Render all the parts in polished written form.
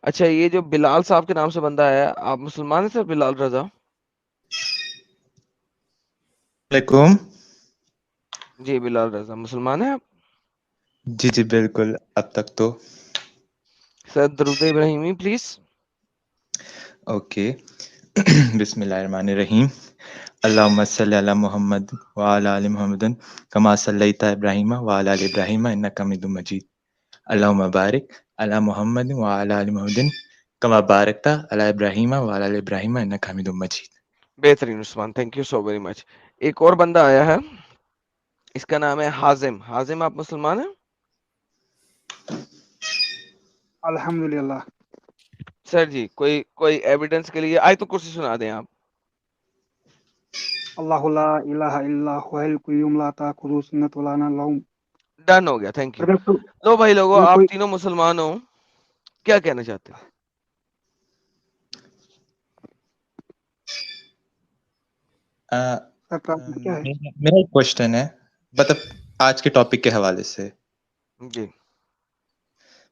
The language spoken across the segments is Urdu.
اچھا یہ جو بلال صاحب کے نام سے بندہ ہے, آپ مسلمان ہیں سر؟ بلال رضا. علیکم. جی بلال رضا مسلمان ہیں آپ؟ جی جی بالکل, اب تک تو. سر درود ابراہیمی پلیز. اوکے. بسم اللہ الرحمن الرحیم. اللہم صلی علی محمد وعلی آل محمد کما صلیت ابراہیم وعلی آل ابراہیم انک حمید مجید. اللہم بارک علی محمد وعلی آل محمد کما بارکت علی ابراہیم وعلی آل ابراہیم انک حمید مجید. بہترین Usman, thank you so very much. ایک اور بندہ آیا ہے, اس کا نام ہے حازم. حازم آپ مسلمان ہیں؟ الحمدللہ. سر جی کوئی ایویڈنس کے لیے آیت الکرسی سنا دیں آپ. اللہ لا الہ الا هو الحی القیوم لا تأخذہ سنۃ ولا نوم. ڈن ہو گیا, تھینک یو. اگر تو لو بھائی لوگوں, اگر آپ کوئی تینوں مسلمان ہو, کیا کہنا چاہتے ہیں؟ کیا ہے میرا ایک کوشچن ہے, مطلب آج کے ٹاپک کے حوالے سے. جی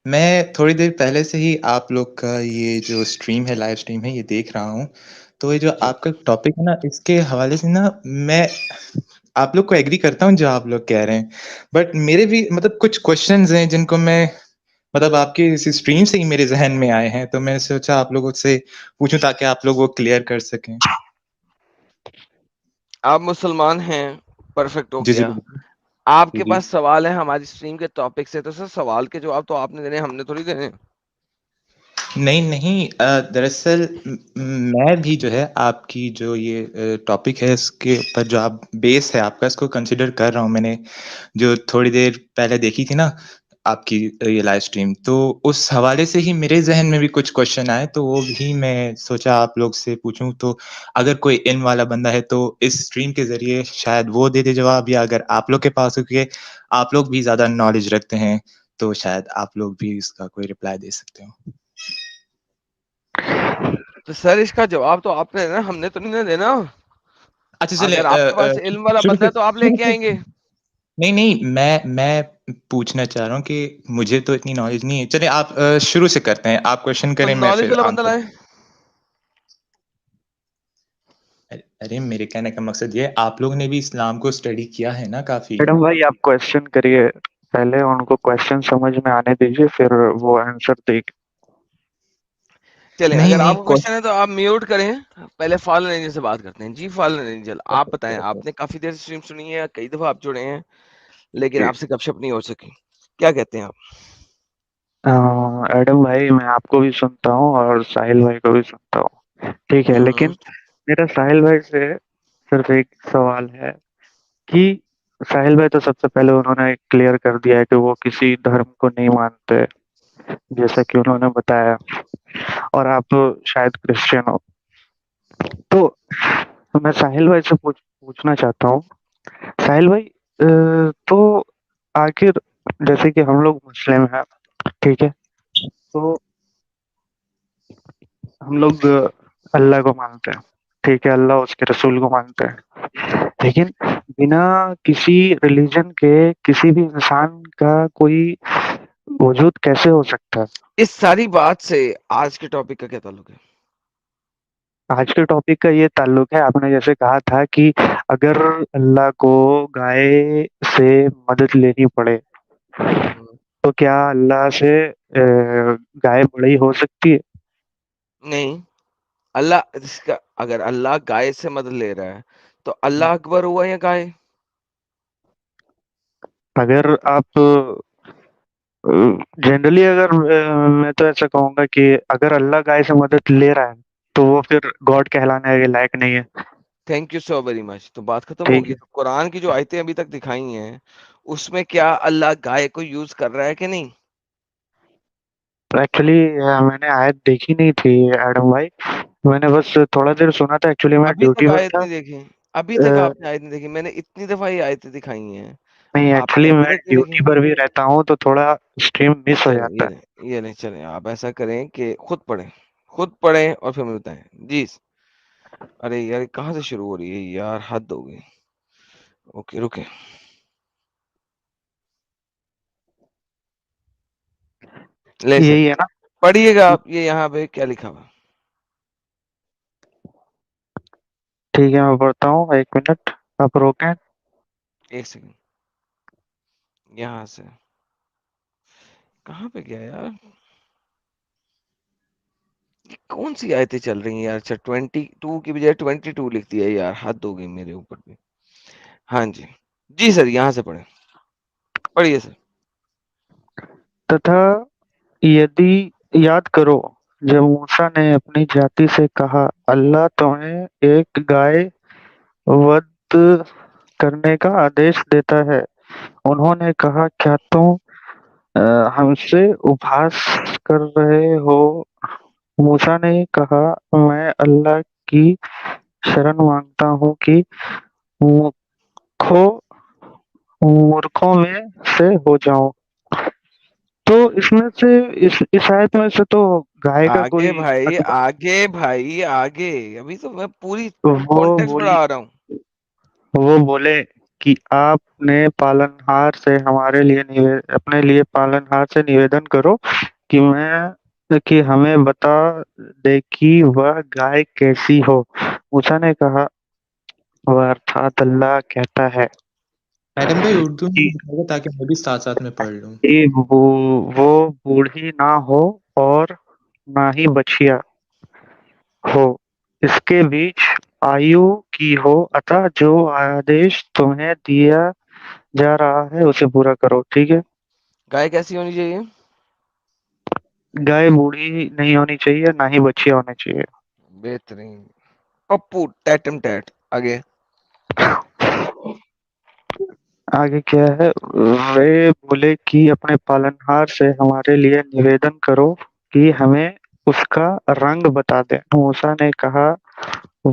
میں تھوڑی دیر پہلے سے ہی آپ لوگ کا یہ جو اسٹریم ہے, لائیو اسٹریم ہے, یہ دیکھ رہا ہوں. تو یہ جو جی آپ کا ٹاپک ہے نا, اس کے حوالے سے نا میں آپ لوگ کو ایگری کرتا ہوں جو آپ لوگ کہہ رہے ہیں, بٹ میرے بھی مطلب کچھ کوشچنز ہیں جن کو میں مطلب آپ کی اس اسٹریم سے ہی میرے ذہن میں آئے ہیں, تو میں نے سوچا آپ لوگوں سے پوچھوں تاکہ آپ لوگ وہ کلیئر کر سکیں. آپ مسلمان ہیں, پرفیکٹ ہو جی جی گیا. بالکل. آپ جی کے جی پاس سوال ہے ہماری اسٹریم کے ٹاپک سے, تو سر سوال کے جواب تو آپ نے دینے, ہم نے تھوڑی دینے. نہیں, دراصل میں بھی جو ہے آپ کی جو یہ ٹاپک ہے اس کے اوپر جو آپ بیس ہے آپ کا, اس کو کنسیڈر کر رہا ہوں. میں نے جو تھوڑی دیر پہلے دیکھی تھی نا آپ کی یہ لائیو اسٹریم, تو اس حوالے سے ہی میرے ذہن میں بھی کچھ کوشچن آئے, تو وہ بھی میں سوچا آپ لوگ سے پوچھوں. تو اگر کوئی علم والا بندہ ہے تو اس اسٹریم کے ذریعے شاید وہ دے دے جواب, یا اگر آپ لوگ کے پاس ہو کہ آپ لوگ بھی زیادہ نالج رکھتے ہیں تو شاید آپ لوگ بھی اس کا کوئی رپلائی دے سکتے ہو. تو سر اس کا جواب تو آپ نے دینا, ہم نے تو نہیں دینا. اچھا چلے اگر آپ کے پاس علم والا شروع بندہ سے ہے تو آپ لے کے آئیں گے. نہیں, میں پوچھنا چاہ رہا ہوں کہ مجھے تو اتنی نالج نہیں ہے. چلے آپ شروع سے کرتے ہیں, آپ کوشچن تو کریں, میں نالج پھر والا بندہ آنسر. لائے. ارے میرے کہنے کا مقصد یہ ہے, آپ لوگ نے بھی اسلام کو اسٹڈی کیا ہے نا کافی. میڈم بھائی آپ کوشچن کریے, پہلے ان کو کوشچن سمجھ میں آنے دیجیے, پھر وہ آنسر دے گی. چلیں اگر آپ کو نہیں کوشچن ہے تو آپ میوٹ کریں, پہلے فالن رینجر سے بات کرتے ہیں. جی فالن رینجر آپ بتائیں, آپ نے کافی دیر اسٹریم سنی ہے, کئی دفعہ آپ جڑے ہیں, لیکن آپ سے گپ شپ نہیں ہو سکی, کیا کہتے ہیں آپ؟ ایڈم بھائی میں آپ کو بھی سنتا ہوں اور ساحل بھائی کو بھی سنتا ہوں, ٹھیک ہے, لیکن میرا ساحل بھائی سے صرف ایک سوال ہے کہ ساحل بھائی تو سب سے پہلے انہوں نے کلیئر کر دیا ہے کہ وہ کسی دھرم کو نہیں مانتے, جیسا کہ انہوں نے بتایا, اور آپ شاید کرسچن ہو. تو میں ساحل بھائی سے پوچھنا چاہتا ہوں, ساحل بھائی تو آخر جیسے کہ ہم لوگ مسلم ہیں, ٹھیک ہے, تو ہم لوگ اللہ کو مانتے ہیں, ٹھیک ہے, اللہ اس کے رسول کو مانتے ہیں, لیکن بنا کسی ریلیجن کے کسی بھی انسان کا کوئی وجود کیسے ہو سکتا ہے؟ اس ساری بات سے آج کے ٹاپک کا کیا تعلق ہے؟ آج کے ٹاپک کا یہ تعلق ہے, آپ نے جیسے کہا تھا کہ اگر اللہ کو گائے سے مدد لینی پڑے تو کیا اللہ سے گائے بڑی ہو سکتی ہے؟ نہیں, اللہ اگر اللہ گائے سے مدد لے رہا ہے تو اللہ اکبر ہوا یا گائے؟ اگر آپ جنرلی اگر میں تو ایسا کہوں گا کہ اگر اللہ گائے سے مدد لے رہا ہے تو وہ پھر گاڈ کہلانے کے لائق نہیں ہے. تھینک یو سو ویری مچ. تو بات ختم ٹھیک ہوگی. تو قرآن کی جو آیتیں ابھی تک دکھائی ہیں اس میں کیا اللہ گائے کو یوز کر رہا ہے کہ نہیں؟ ہے, ایکچولی میں نے آیت دیکھی نہیں تھی ایڈم بھائی, میں نے بس تھوڑا دیر سنا تھا, ایکچولی میں ابھی تک ڈیوٹی پر آیت تھا. نہیں دیکھی؟ ابھی تک آپ نے آیت نہیں دیکھی؟ میں نے اتنی دفعہ یہ آیتیں دکھائی ہیں, نہیں, آپ نے ایکچولی ابھی میں تک نہیں دیکھی؟ ڈیوٹی پر بھی رہتا ہوں تو تھوڑا اسٹریم مس ہو چلیں جاتا ہے. یہ نہیں چلیں, آپ ایسا کریں کہ خود پڑھیں اور پھر مجھے بتائیں. جی ارے یار کہاں سے شروع ہو رہی ہے یار, حد ہو گئی. اوکے رکے, لے سر. یہی ہے نا, پڑھیے گا آپ یہ یہاں پہ کیا لکھا ہوا. ٹھیک ہے میں پڑھتا ہوں, 1 منٹ آپ روکیں. 1 سیکنڈ, یہاں سے کہاں پہ گیا یار, کون سی آیتیں چل رہی ہیں یار. اچھا 22 کی بجائے 22 لکھ دیا یار, حد ہو گئی میرے اوپر بھی. ہاں جی جی سر, یہاں سے پڑھیں, پڑھیے سر. تتھا یدی یاد کرو جب موسیٰ نے اپنی جاتی سے کہا اللہ تمہیں ایک گائے ود کرنے کا آدیش دیتا ہے, انہوں نے کہا کیا تم ہم سے اپہاس کر رہے ہو؟ موسیٰ نے کہا میں اللہ کی شرن مانگتا ہوں کہ مورخوں میں سے ہو جاؤں. تو اس میں سے اس آیت میں سے تو گائے کا آگے کوئی بھائی, آگے بھائی, آگے. ابھی تو میں پوری وہ کانٹیکسٹ بولی بڑھا رہا ہوں. وہ بولے کہ آپ نے پالنہار سے ہمارے لیے اپنے لیے پالنہار سے نویدن کرو کہ ہمیں بتا دے کہ وہ گائے کیسی ہو. موسیٰ نے کہا وہ ارتھات اللہ کہتا ہے ایڈم بھائی اردو میں کہ بتائے گا تاکہ میں بھی ساتھ ساتھ میں پڑھ لوں. وہ بوڑھی نہ ہو اور نہ ہی بچیا ہو, اس کے بیچ آیو کی ہو, اتا جو آدیش تمہیں دیا جا رہا ہے اسے پورا کرو. ٹھیک ہے, گائے کیسی ہونی چاہیے؟ گائے بوڑھی نہیں ہونی چاہیے, نہ ہی بچیا ہونے چاہیے. بہترین پپو ٹیٹم ٹیٹ. آگے آگے کیا ہے, وہ بولے کہ اپنے پالنہار سے ہمارے لیے نویدن کرو کہ ہمیں اس کا رنگ بتا دے. موسیٰ نے کہا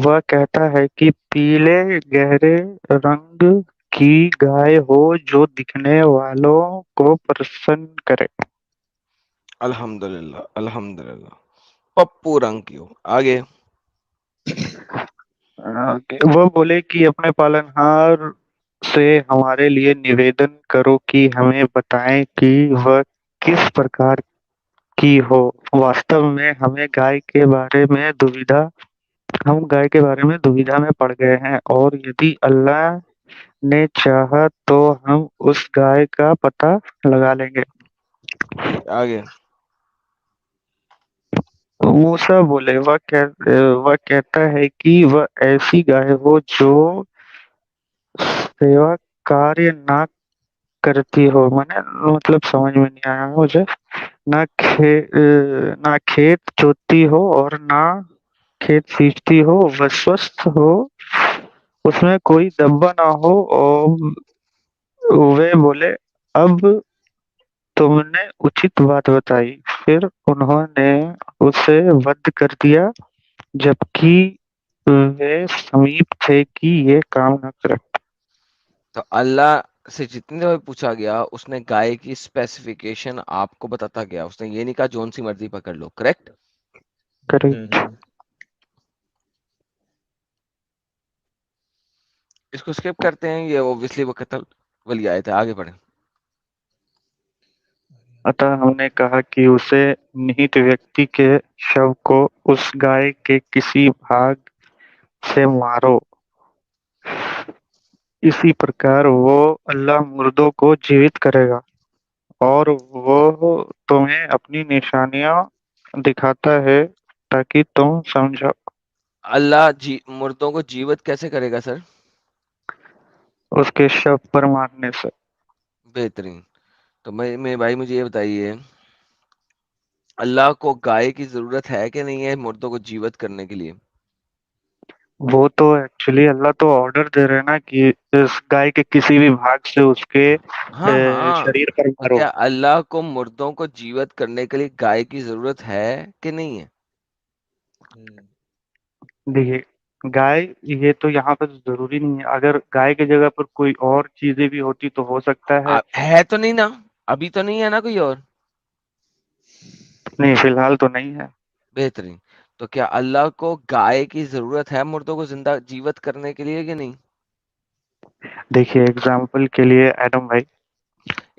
وہ کہتا ہے کہ پیلے گہرے رنگ کی گائے ہو جو دکھنے والوں کو پرسن کرے. الحمدللہ الحمدللہ, پپو رنگ کی ہو. آگے وہ بولے کہ اپنے پالنہار سے ہمارے لیے نویدن کرو کہ ہمیں بتائیں کہ وہ کس پرکار کی ہو. واستو میں ہم گائے کے بارے میں دویدھا میں پڑ گئے ہیں, اور یدی اللہ نے چاہا تو ہم اس گائے کا پتہ لگا لیں گے. آگے موسیٰ بولے وہ کہتا ہے کہ وہ ایسی گائے ہو جو سیوا کاریہ نہ کرتی ہو. مطلب سمجھ میں نہیں آیا مجھے. نہ کھیت جوتتی ہو اور نہ کھیت سینچتی ہو, وہ سوستھ ہو, اس میں کوئی دبا نہ ہو. اور وہ بولے اب تم نے اچت بات بتائی. پھر انہوں نے اسے ود کر دیا جبکہ وہ سمیپ تھے کہ یہ کام نہ کرے. تو اللہ سے جتنی دفعہ پوچھا گیا اس نے گائے کی اسپیسیفیکیشن آپ کو بتاتا گیا. اس نے یہ نہیں کہا جون سی مرضی پکڑ لو. کریکٹ. اس کو اسکپ کرتے ہیں, یہ اوبویسلی وہ قتل والی آئے تھے. آگے بڑھیں. عطا ہم نے کہا کہ اسے نہت ویکتی کے شو کو اس گائے کے کسی بھاگ سے مارو, اسی پرکار وہ اللہ مردوں کو جیوت کرے گا, اور وہ تمہیں اپنی نشانیاں دکھاتا ہے تاکہ تم سمجھو. اللہ مردوں کو جیوت کیسے کرے گا سر؟ اس کے شو پر مارنے سے. بہترین. تو میں بھائی مجھے یہ بتائیے, اللہ کو گائے کی ضرورت ہے کہ نہیں ہے مردوں کو جیوت کرنے کے لیے؟ وہ تو ایکچولی اللہ تو آرڈر دے رہے نا کہ اس گائے کے کسی بھی بھاگ سے اس کے ہاں ہاں, شریر پر تو مارو. کیا اللہ کو مردوں کو جیوت کرنے کے لیے گائے کی ضرورت ہے کہ نہیں ہے؟ دیکھیے گائے یہ تو یہاں پہ ضروری نہیں ہے. اگر گائے کی جگہ پر کوئی اور چیزیں بھی ہوتی تو ہو سکتا ہے. ہے تو نہیں نا, ابھی تو نہیں ہے نا کوئی اور. نہیں فی الحال تو نہیں ہے. بہترین. تو کیا اللہ کو گائے کی ضرورت ہے مردوں کو زندہ جیوت کرنے کے لیے کہ نہیں؟ دیکھیے اگزامپل کے لیے ایڈم بھائی,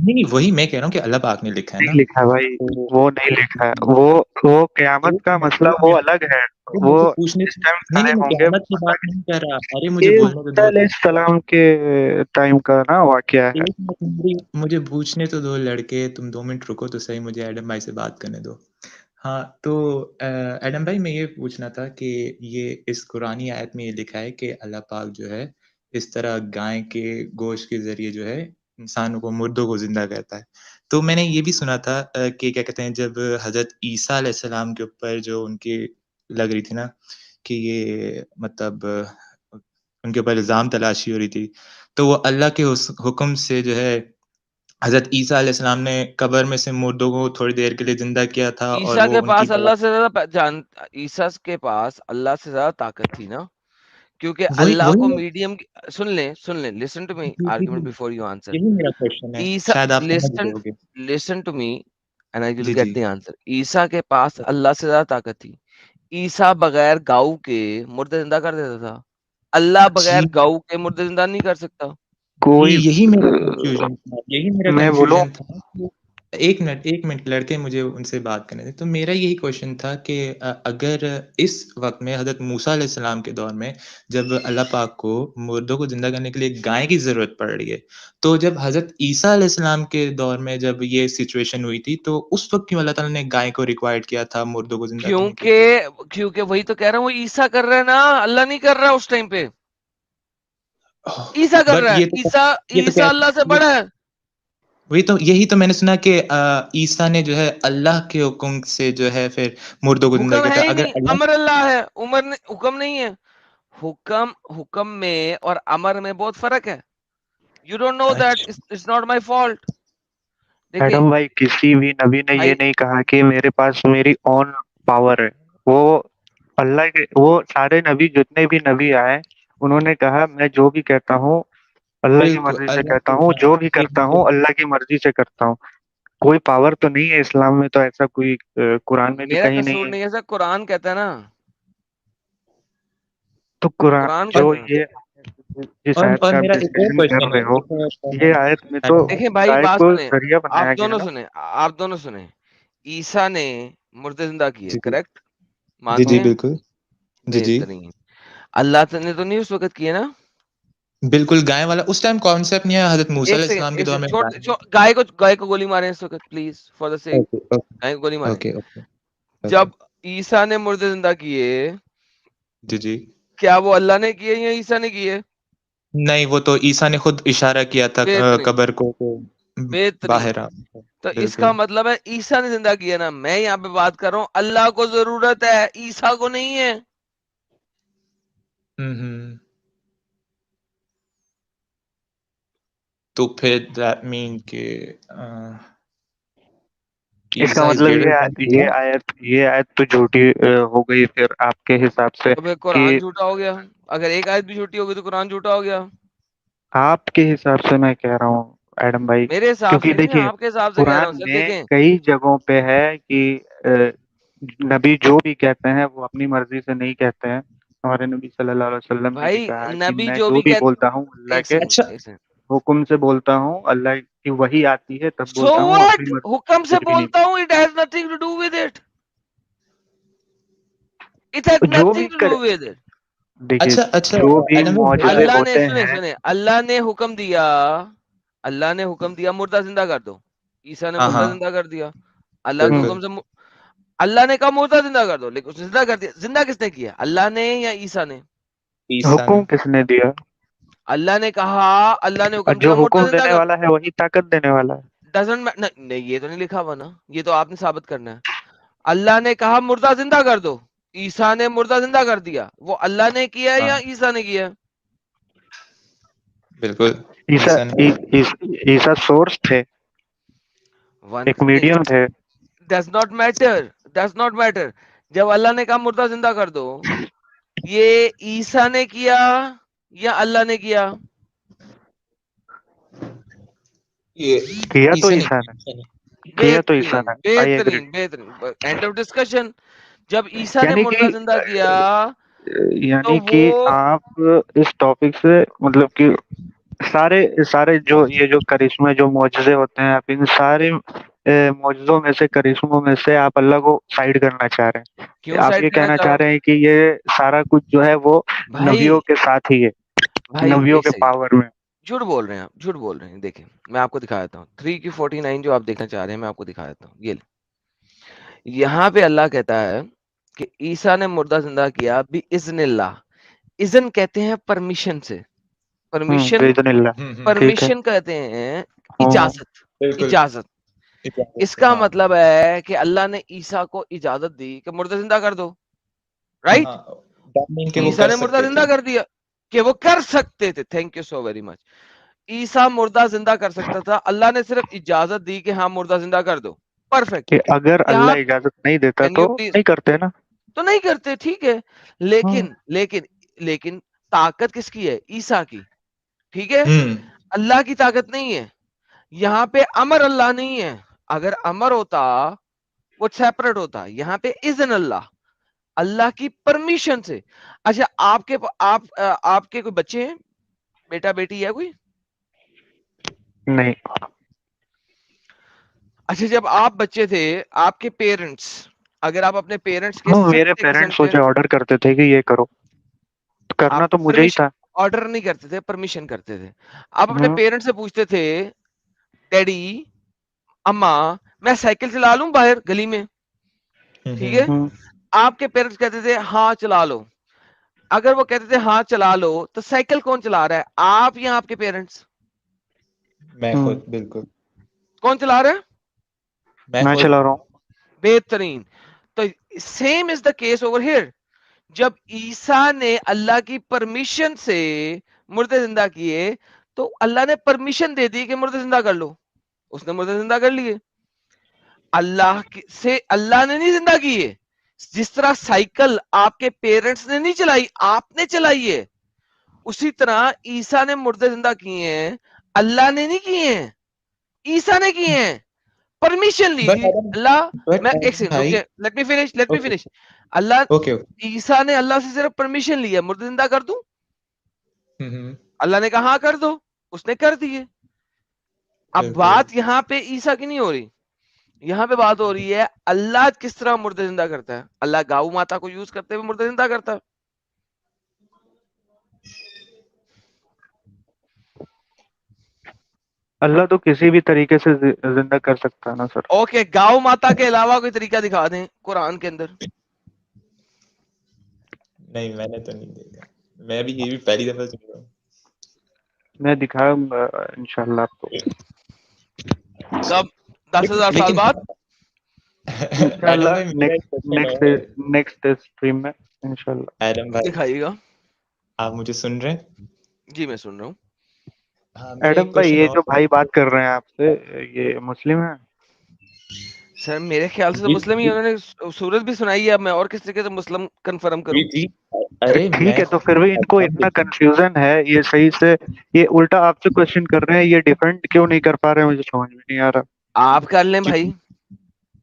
نہیں وہی میں کہہ رہا ہوں کہ اللہ پاک نے لکھا ہے نا. نہیں لکھا بھائی، وہ نہیں لکھا ہے. وہ قیامت کا مسئلہ وہ الگ ہے. وہ مجھے پوچھنے جس ٹائم نہیں کھڑے نہیں، میں ہوں گے قیامت کی وہ بات الگ نہیں کر رہا. ارے ہے. مجھے یہ بولنے تو موسیٰ دو. علیہ السلام کے ٹائم کا نا واقعہ ہے. ایک منٹ مجھے پوچھنے تو دو لڑکے، تم 2 منٹ رکو تو صحیح، مجھے ایڈم بھائی سے بات کرنے دو. ہاں تو ایڈم بھائی میں یہ پوچھنا تھا کہ یہ اس قرآنی آیت میں یہ لکھا ہے کہ اللہ پاک جو ہے اس طرح گائے کے گوشت کے ذریعے جو ہے انسانوں کو، مردوں کو زندہ کرتا ہے. تو میں نے یہ بھی سنا تھا کہ کیا کہتے ہیں، جب حضرت عیسیٰ علیہ السلام کے اوپر جو ان کی لگ رہی تھی نا کہ یہ مطلب ان کے اوپر الزام تلاشی ہو رہی تھی، تو وہ اللہ کے حکم سے جو ہے حضرت عیسیٰ علیہ السلام نے قبر میں سے مردوں کو تھوڑی دیر کے لیے زندہ کیا تھا. اور عیسیٰ وہ کے ان کی پاس اللہ سے زیادہ عیسیٰ کے پاس اللہ سے زیادہ طاقت تھی نا، کیونکہ اللہ کو میڈیم سن لیں listen to me argument before you answer. یہی میرا کوشچن ہے، عیسیٰ شاید آپ سمجھ گئے ہوگے. listen to me and I will G get G the answer. عیسیٰ کے پاس اللہ سے زیادہ طاقت تھی. عیسیٰ بغیر گاؤں کے مردے زندہ کر دیتا تھا، اللہ بغیر گاؤں کے مردے زندہ نہیں کر سکتا. کوئی یہی میرا کنفیوژن تھا، یہی میرا میں بولوں کنفیوژن تھا. ایک منٹ لڑکے، مجھے ان سے بات کرنے تھے. تو میرا یہی کوشچن تھا کہ اگر اس وقت میں حضرت موسیٰ علیہ السلام کے دور میں جب اللہ پاک کو مردوں کو زندہ کرنے کے لیے ایک گائے کی ضرورت پڑ رہی ہے، تو جب حضرت عیسیٰ علیہ السلام کے دور میں جب یہ سچویشن ہوئی تھی تو اس وقت کیوں اللہ تعالیٰ نے گائے کو ریکوائرڈ کیا تھا مردوں کو زندہ کرنے کے لیے؟ کیونکہ وہی تو کہہ رہا ہوں، وہ عیسیٰ کر رہا ہے نا، اللہ نہیں کر رہا اس ٹائم پہ. عیسیٰ کر رہا ہے، عیسیٰ اللہ سے بڑا ہے. یہی تو میں نے سنا کہ عیسیٰ نے جو ہے اللہ کے حکم سے جو ہے پھر مردوں کو زندہ حکم کیا ہے تھا. ہی اگر نہیں، امر اللہ ہے، حکم نہیں ہے. حکم میں اور امر میں بہت فرق ہے. You don't know that, it's not my fault. Adam بھائی کسی بھی نبی نے یہ نہیں کہا کہ میرے پاس میری اون پاور ہے. وہ اللہ کے، وہ سارے نبی جتنے بھی نبی آئے انہوں نے کہا میں جو بھی کہتا ہوں اللہ کی مرضی سے کہتا ہوں، جو بھی کرتا ہوں اللہ کی مرضی سے کرتا ہوں. کوئی پاور تو نہیں ہے اسلام میں، تو ایسا کوئی قرآن میں بھی میرا کہیں قصور نہیں نہیں ہے، ایسا قرآن کہتا ہے نا. تو قرآن جو یہ جس آیت اور کا میرا آپ ایک اور ڈسکشن کر کوشچن رہے ہو، ہے. یہ آیت میں تو دیکھیں بھائی، گائے بات کو سنیں، ذریعہ بنایا گیا نا. آپ دونوں سنیں. عیسیٰ نے مردے زندہ کیے، جی کریکٹ جی مانتے جی ہیں؟ بالکل. جی جی بہترین. اللہ نے تو نہیں اس وقت کیے نا. بالکل. گائے والا اس ٹائم کانسیپٹ نہیں ہے حضرت موسیٰ علیہ السلام کے دور میں. گائے کو گولی مارے اس وقت، پلیز فار دا سیک، گائے کو گولی مارے. جب عیسیٰ نے مردے زندہ کیے، جی جی کیا وہ اللہ نے کیے یا عیسیٰ نے کیے؟ نہیں، وہ تو عیسیٰ نے خود اشارہ کیا تھا قبر کو باہر آ. تو اس کا مطلب ہے عیسیٰ نے زندہ کیا نا. میں یہاں پہ بات کر رہا ہوں اللہ کو ضرورت ہے، عیسیٰ کو نہیں ہے. تو پھر دیٹ مین کہ اس کا مطلب یہ آیت تو جھوٹی ہو گئی پھر آپ کے حساب سے. تو پھر قرآن جھوٹا ہو گیا. اگر ایک آیت بھی جھوٹی ہوگی تو قرآن جھوٹا ہو گیا. آپ کے حساب سے میں کہہ رہا ہوں ایڈم بھائی، میرے حساب کیونکہ سے نہیں، دیکھیں آپ کے حساب سے کہہ رہا ہوں. قرآن سر میں دیکھیں کئی جگہوں پہ ہے کہ نبی جو بھی کہتے ہیں وہ اپنی مرضی سے نہیں کہتے ہیں. ہمارے نبی صلی اللہ علیہ وسلم نے بھی بھائی، کہا کہ نبی میں جو جو بھی کہتے، بولتا ہوں اللہ ایک کے سیکنڈ. حکم سے بولتا ہوں، اللہ کی وحی آتی ہے تب سو بولتا ہوں، واٹ، اپنی مرضی حکم سے کچھ بھی نہیں بولتا ہوں، it has nothing to do with it. It has بولتا. جو بھی nothing to do with it. دیکھیے جو بھی معجزے اللہ نے ہوتے ہیں، سنیں اللہ نے حکم دیا مردہ زندہ کر دو. عیسیٰ نے مردہ زندہ کر دیا اللہ کے حکم سے. اللہ نے کہا مردہ زندہ کر دو، لیکن اس نے زندہ کر دیا. زندہ کس نے کیا، اللہ نے یا عیسیٰ نے؟ حکم کس نے دیا؟ اللہ نے کہا، اللہ نے حکم جو دیا مردہ حکم زندہ دینے کر. والا ہے وہی طاقت دینے والا ہے. نہیں، یہ تو نہیں لکھا ہوا نا، یہ تو آپ نے ثابت کرنا ہے. اللہ نے کہا مردہ زندہ کر دو، عیسیٰ نے مردہ زندہ کر دیا. وہ اللہ نے کیا یا عیسیٰ نے کیا؟ بالکل عیسیٰ سورس تھے، ایک میڈیم تھے. Does not matter. جب اللہ نے کہا مردہ زندہ کر دو، یہ عیسیٰ نے کیا یا اللہ نے کیا؟ کیا تو عیسیٰ نے. بہترین اینڈ آف ڈسکشن. جب عیسیٰ نے مردہ زندہ کیا یعنی تو کہ وہ آپ اس ٹاپک سے مطلب کہ سارے جو یہ جو کرشمے جو معجزے ہوتے ہیں، آپ ان سارے معجزوں میں سے، کرشموں میں سے آپ اللہ کو سائڈ کرنا چاہ رہے ہیں. کیوں آپ سائڈ یہ کرنا کہنا چاہ رہا چاہ ہوں رہے ہیں کہ یہ سارا کچھ جو ہے وہ بھائی؟ نبیوں کے ساتھ ہی ہے، بھائی نبیوں ایک کے سیکنڈ، پاور میں. جھوٹ بول رہے ہیں آپ، جھوٹ بول رہے ہیں. دیکھیں میں آپ کو دکھا دیتا ہوں 3:49 جو آپ دیکھنا چاہ رہے ہیں، میں آپ کو دکھا دیتا ہوں. یہ یہاں پہ اللہ کہتا ہے کہ عیسیٰ نے مردہ زندہ کیا بھی اذن اللہ. اذن کہتے ہیں پرمیشن سے، پرمیشن، بإذن اللہ. ٹھیک ہے. پرمیشن کہتے ہیں اجازت، بالکل اجازت. اس کا مطلب ہے کہ اللہ نے عیسیٰ کو اجازت دی کہ مردہ زندہ کر دو، رائٹ؟ عیسیٰ نے مردہ زندہ کر دیا کہ وہ کر سکتے تھے. Thank you so very much. Isa مردہ زندہ کر سکتا تھا، اللہ نے صرف اجازت دی کہ ہاں مردہ زندہ کر دو. پرفیکٹ. کہ اگر یہاں اللہ اجازت نہیں دیتا کین تو یو پلیز، نہیں کرتے نا. تو نہیں کرتے، ٹھیک ہے. لیکن لیکن لیکن طاقت کس کی ہے؟ عیسیٰ کی. ٹھیک ہے، اللہ کی طاقت نہیں ہے. یہاں پہ امر اللہ نہیں ہے. اگر امر ہوتا وہ سیپریٹ ہوتا. یہاں پہ اذن اللہ، اللہ کی پرمیشن سے. اچھا آپ کے کوئی بچے ہیں، بیٹا بیٹی ہے کوئی؟ نہیں. اچھا جب آپ بچے تھے، آپ کے پیرنٹس، اگر آپ اپنے پیرنٹس کے میرے پیرنٹس مجھے آرڈر کرتے تھے کہ یہ کرو، کرنا تو مجھے ہی تھا. آرڈر نہیں کرتے تھے، پرمیشن کرتے تھے. آپ اپنے پیرنٹس سے پوچھتے تھے ڈیڈی اما میں سائیکل چلا لوں باہر گلی میں؟ ٹھیک ہے، آپ کے پیرنٹس کہتے تھے ہاں چلا لو. اگر وہ کہتے تھے ہاں چلا لو تو سائیکل کون چلا رہا ہے، آپ یا آپ کے پیرنٹس؟ میں خود. بالکل. کون چلا رہا ہے؟ میں چلا رہا ہوں. بہترین. تو same is the case over here. جب عیسیٰ نے اللہ کی پرمیشن سے مردے زندہ کیے تو اللہ نے پرمیشن دے دی کہ مردے زندہ کر لو. اس نے مردے زندہ کر لیے. اللہ سے اللہ نے نہیں زندہ کیے. جس طرح سائیکل آپ کے پیرنٹس نے نہیں چلائی، آپ نے چلائی ہے، اسی طرح عیسیٰ نے مردے زندہ کیے ہیں، اللہ نے نہیں کیے ہیں، عیسیٰ نے کیے ہیں. پرمیشن لی تھی اللہ. میں ایک سیکنڈ رک جائے، لیٹ می فنش. اللہ، عیسیٰ نے اللہ سے صرف پرمیشن لی ہے مردے زندہ کر دوں. اللہ نے کہا ہاں کر دو، اس نے کر دیے. اب بات یہاں پہ عیسیٰ کی نہیں ہو رہی، یہاں پہ بات ہو رہی ہے اللہ کس طرح مردے زندہ کرتا ہے. اللہ گاؤ ماتا کو یوز کرتے ہوئے مردے زندہ کرتا ہے. اللہ تو کسی بھی طریقے سے زندہ کر سکتا ہے نا سر. اوکے، گاؤ ماتا کے علاوہ کوئی طریقہ دکھا دیں قرآن کے اندر. نہیں میں نے تو نہیں دیکھا، میں بھی یہ بھی پہلی دفعہ سن رہا ہوں. میں دکھاؤں گا انشاءاللہ آپ کو. کب؟ 10,000 سال بعد انشاءاللہ نیکسٹ اسٹریم میں انشاءاللہ. ایڈم بھائی دکھائیے گا. آپ مجھے سن رہے ہیں؟ جی میں سن رہا ہوں. ایڈم بھائی یہ جو بھائی بات کر رہے ہیں آپ سے، یہ مسلم ہیں؟ سر میرے خیال سے تو مسلم ہی، انہوں نے سورت بھی سنائی ہے. اب میں اور کس طریقے سے مسلم کنفرم کروں؟ ٹھیک ہے، تو پھر بھی ان کو اتنا کنفیوژن ہے، یہ صحیح سے یہ الٹا آپ سے کوشچن کر رہے ہیں، یہ ڈیفینڈ کیوں نہیں کر پا رہے ہیں؟ مجھے سمجھ میں نہیں آ رہا. آپ کر لیں بھائی.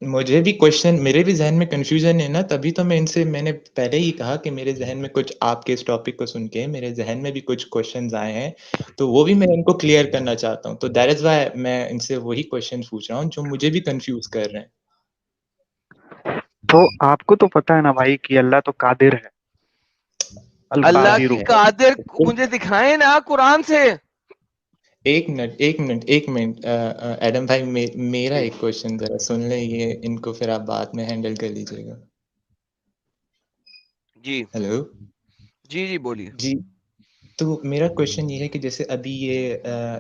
مجھے بھی کوشچن، میرے بھی ذہن میں کنفیوژن ہے نا، تبھی تو میں ان سے، میں نے پہلے ہی کہا کہ میرے ذہن میں کچھ، آپ کے اس ٹاپک کو سن کے میرے ذہن میں بھی کچھ کوشچنز آئے ہیں، تو وہ بھی میں ان کو کلیئر کرنا چاہتا ہوں. تو دیٹ از وائی میں ان سے وہی کوشچن پوچھ رہا ہوں جو مجھے بھی کنفیوز کر رہے ہیں. تو آپ کو تو پتا ہے نا بھائی کہ اللہ تو قادر ہے. اللہ کی قادر مجھے دکھائیں نا قرآن سے. ایک منٹ ایڈم بھائی، میرا ایک کوشچن ذرا سن لیں، یہ ان کو پھر آپ بعد میں ہینڈل کر لیجیے گا. جی ہیلو. جی بولیے. جی تو میرا کوشچن یہ ہے کہ جیسے ابھی یہ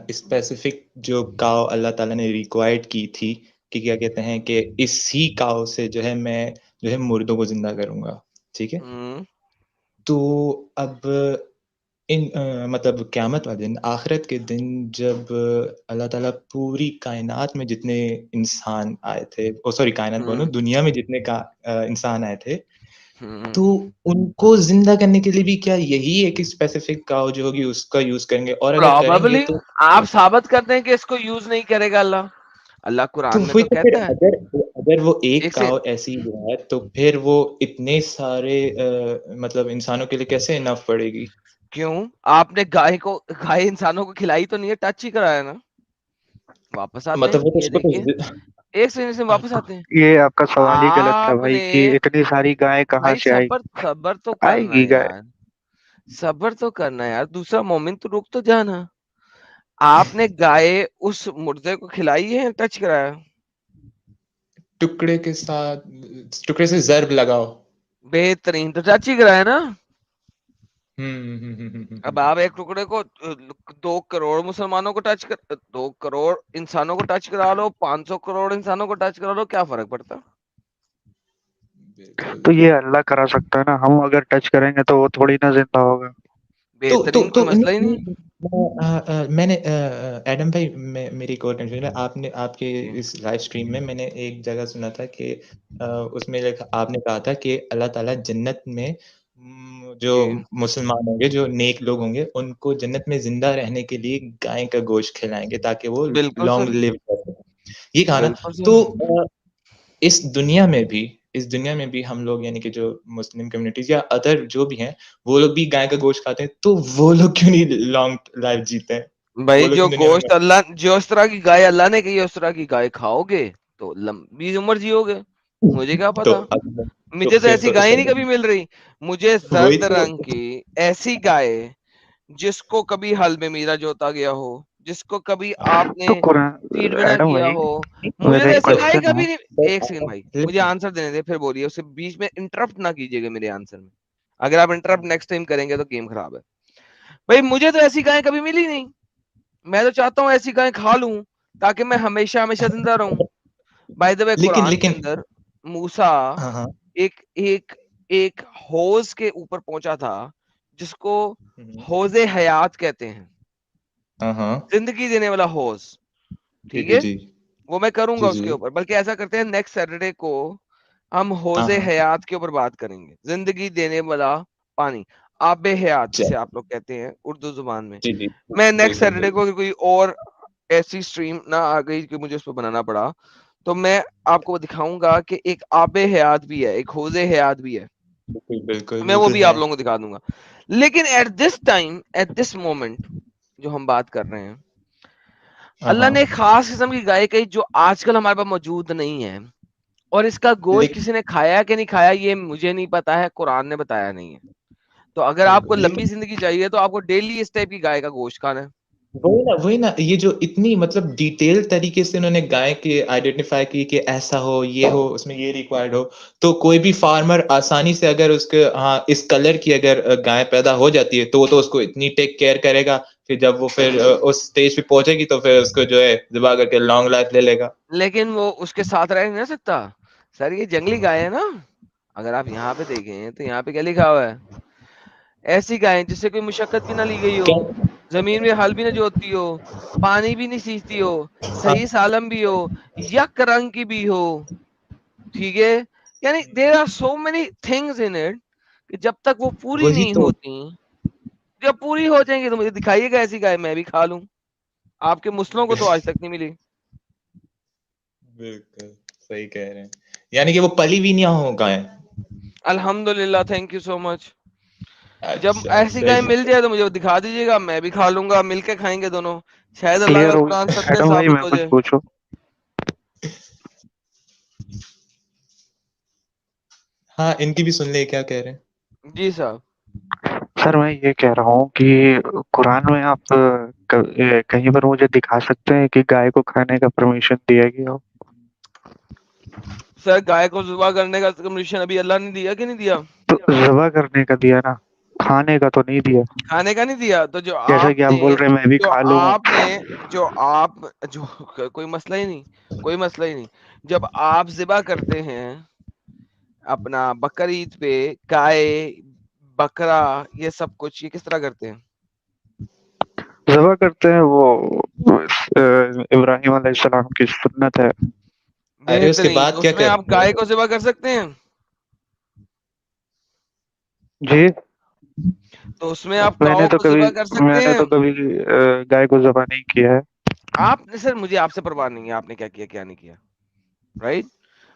اسپیسیفک جو کاؤ اللہ تعالیٰ نے ریکوائرڈ کی تھی کہ کیا کہتے ہیں کہ اسی کاؤ سے جو ہے میں جو ہے مردوں کو زندہ کروں گا، ٹھیک ہے؟ تو اب مطلب قیامت والے دن، آخرت کے دن، جب اللہ تعالیٰ پوری کائنات میں جتنے انسان آئے تھے، کائنات بولوں دنیا میں جتنے انسان آئے تھے، تو ان کو زندہ کرنے کے لیے بھی کیا یہی ایک اسپیسیفک کاؤ جو ہوگی اس کا یوز کریں گے؟ اور اگر کریں گے تو آپ ثابت کرتے ہیں کہ اس کو یوز نہیں کرے گا اللہ قرآن میں تو کہتا ہے. اگر وہ ایک کاؤ ایسی ہے تو پھر وہ اتنے سارے مطلب انسانوں کے لیے کیسے انف پڑے گی؟ کیوں آپ نے گائے انسانوں کو کھلائی تو نہیں ہے, ٹچ ہی کرایا نا. واپس آتے ہیں, مطلب وہ تو یہ اس کو دیکھیے تو ایک سیکنڈ سے واپس آتے ہیں. یہ آپ کا سوال ہی غلط تھا آپ بھائی نے کہ اتنی ساری گائیں کہاں بھائی سے آئی صبر تو آئے کرنا گی گائے. یار, صبر تو کرنا یار, دوسرا مومن تو رک تو جانا. آپ نے گائے اس مردے کو کھلائی ہے, ٹچ کرایا؟ ٹکڑے کے ساتھ ٹکڑے سے ضرب لگاؤ. بہترین, تو ٹچ ہی کرایا نا. اب ہوں آپ ایک ٹکڑے کو 2 کروڑ مسلمانوں کو ٹچ کر 2 کروڑ انسانوں کو ٹچ کرا لو, 500 کروڑ انسانوں کو ٹچ کرا لو, کیا فرق پڑتا؟ تو یہ اللہ کرا سکتا ہے نا, ہم اگر ٹچ کریں گے تو وہ تھوڑی نہ زندہ ہوگا. بہترین, کوئی مسئلہ ہی نہیں. میں نے ایڈم بھائی میری ایک اور ٹینشن ہے. آپ کے اس لائیو اسٹریم میں نے ایک جگہ سنا تھا کہ اس میں آپ نے کہا تھا کہ اللہ تعالیٰ جنت میں جو مسلمان ہوں گے, جو نیک لوگ ہوں گے, ان کو جنت میں زندہ رہنے کے لیے گائے کا گوشت کھلائیں گے تاکہ وہ بالکل لانگ سر, لیو کر سکیں. یہ کہا نا. بالکل تو سر. اس دنیا میں بھی ہم لوگ یعنی کہ جو مسلم کمیونٹیز یا ادر جو بھی ہیں, وہ لوگ بھی گائے کا گوشت کھاتے ہیں, تو وہ لوگ کیوں نہیں لانگ لائف جیتے ہیں؟ بھائی جو گوشت اللہ, جو اس طرح کی گائے اللہ نے کہی ہے اس طرح کی گائے کھاؤ گے تو لمبی عمر جیو گے. مجھے کیا پتا, مجھے تو ایسی گائے نہیں کبھی مل رہی. مجھے زرد رنگ کی ایسی گائے جس کو کبھی ہل میں میرا جوتا گیا ہو, جس کو کبھی آپ نے تو قرآن فیڈ بنا ایڈم کیا بھائی ہو, مجھے میرا تو ایک ایسی گائے کوشچن ہے. کبھی نہیں. ایک سیکنڈ بھائی, مجھے آنسر دینے دے, پھر بولیے. اسے بیچ میں انٹرپٹ نہ کیجیے گا میرے آنسر میں. اگر آپ انٹرپٹ نیکسٹ ٹائم کریں گے تو گیم خراب ہے. بھائی مجھے تو ایسی گائے کبھی ملی نہیں. میں تو چاہتا ہوں ایسی گائے کھا لوں تاکہ میں ہمیشہ ہمیشہ زندہ رہوں. بائی دا وے قرآن کے اندر موسیٰ ایک حوض کے اوپر پہنچا تھا جس کو حوض حیات کہتے ہیں, زندگی دینے والا حوض. ٹھیک ہے, وہ میں کروں گا اس کے اوپر. بلکہ ایسا کرتے ہیں نیکسٹ سیٹرڈے کو ہم حوض حیات کے اوپر بات کریں گے, زندگی دینے والا پانی, آب حیات جسے آپ لوگ کہتے ہیں اردو زبان میں. میں نیکسٹ سیٹرڈے کو کوئی اور ایسی اسٹریم نہ آ گئی کہ مجھے اس پہ بنانا پڑا تو میں آپ کو دکھاؤں گا کہ ایک آب حیات بھی ہے, ایک حوض حیات بھی ہے. میں وہ بھی آپ لوگوں کو دکھا دوں گا. لیکن at this time, at this moment جو ہم بات کر رہے ہیں, اللہ نے ایک خاص قسم کی گائے کہی جو آج کل ہمارے پاس موجود نہیں ہے. اور اس کا گوشت کسی نے کھایا کہ نہیں کھایا یہ مجھے نہیں پتا ہے, قرآن نے بتایا نہیں ہے. تو اگر آپ کو لمبی زندگی چاہیے تو آپ کو ڈیلی اس ٹائپ کی گائے کا گوشت کھانا ہے. وہی نا, یہ جو اتنی مطلب ڈیٹیل طریقے سے انہوں نے گائے کی آئیڈینٹیفائی کی کہ ایسا ہو, یہ ہو, اس میں یہ ریکوائرڈ ہو, تو کوئی بھی فارمر آسانی سے اگر اس کے اس کلر کی اگر گائے پیدا ہو جاتی ہے تو وہ تو اس کو اتنی ٹیک کیئر کرے گا, پھر جب وہ پھر اس اسٹیج پہ پہنچے گی تو پھر اس کو جو ہے ذبح کر کے لانگ لائف لے لے گا. لیکن وہ اس کے ساتھ رہ نہیں سکتا سر, یہ جنگلی گائے ہے نا. اگر آپ یہاں پہ دیکھیں تو یہاں پہ کیا لکھا ہوا ہے, ایسی گائے جس سے کوئی مشقت بھی نہ لی گئی ہو, زمین میں ہل بھی نہ جوتتی ہو, پانی بھی نہیں سینچتی ہو, صحیح سالم بھی ہو, یک رنگ کی بھی ہو. ٹھیک ہے, یعنی there are so many things in it کہ جب تک وہ پوری وہی نہیں تو ہوتی, جب پوری ہو جائیں گی تو مجھے دکھائیے گا ایسی گائے, میں بھی کھا لوں. آپ کے مسلموں کو تو آج تک نہیں ملی. بالکل صحیح کہہ رہے ہیں, یعنی کہ وہ پلی بھی نہیں ہو گائے. الحمد للہ, تھینک یو سو مچ. جب ایسی گائے مل جائے تو مجھے دکھا دیجیے گا, میں بھی کھا لوں گا, مل کے کھائیں گے دونوں. شاید اللہ کلیئر کا ہو قرآن سچ میں ایڈم بھائی, ثابت میں ہو کچھ جائے. پوچھوں. ہاں, ان کی بھی سن لے, کیا کہہ رہے ہیں. جی صاحب. سر میں یہ کہہ رہا ہوں کہ قرآن میں آپ کہیں پر مجھے دکھا سکتے ہیں کہ گائے کو کھانے کا پرمیشن دیا گیا ہو؟ سر گائے کو ذبح کرنے کا پرمیشن ابھی اللہ نے دیا کہ نہیں دیا؟ تو ذبح کرنے کا دیا نا, کھانے کا تو نہیں دیا. کھانے کا نہیں دیا. تو جو جیسا کہ آپ بول رہے ہیں میں بھی کھا لوں. کوئی مسئلہ ہی نہیں, کوئی مسئلہ ہی نہیں. جب آپ ذبح کرتے ہیں اپنا بقرعید پہ گائے بکرا یہ سب کچھ, یہ کس طرح کرتے ہیں؟ ذبح کرتے ہیں, وہ ابراہیم علیہ السلام کی سنت ہے. ارے اس کے بہترین. بعد تو کیا اس میں آپ کرتے گائے ہیں؟ کو ذبح کر سکتے ہیں؟ جی, تو اس میں آپ میں نے کاؤ تو کو ذبح کر سکتے ہیں؟ کبھی گائے کو ذبح نہیں کیا ہے. آپ نے سر, مجھے آپ سے پرواہ نہیں ہے آپ نے کیا کیا کیا نہیں کیا, رائٹ.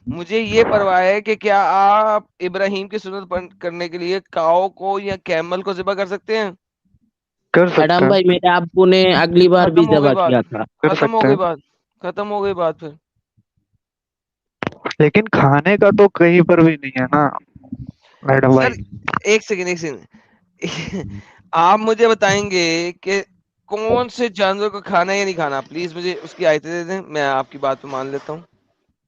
مجھے یہ پرواہ ہے کہ کیا آپ ابراہیم کی سنت کرنے کے لیے کاؤ کو یا کیمل کو ذبح کر سکتے ہیں؟ کر سکتے ایڈم ہیں بھائی میرے ابو نے اگلی بار بھی ختم ہو ذبح گئی بات، کیا تھا. کر ختم ہو سکتے گئی ہیں، بات، ختم ہو گئی بات پھر. لیکن کھانے کا تو کہیں پر بھی نہیں ہے نا میڈم سر بھائی. ایک سیکنڈ آپ مجھے بتائیں گے کہ کون سے جانور کو کھانا ہے یا نہیں کھانا؟ پلیز مجھے اس کی آیتیں دے دیں، میں آپ کی بات پہ مان لیتا ہوں.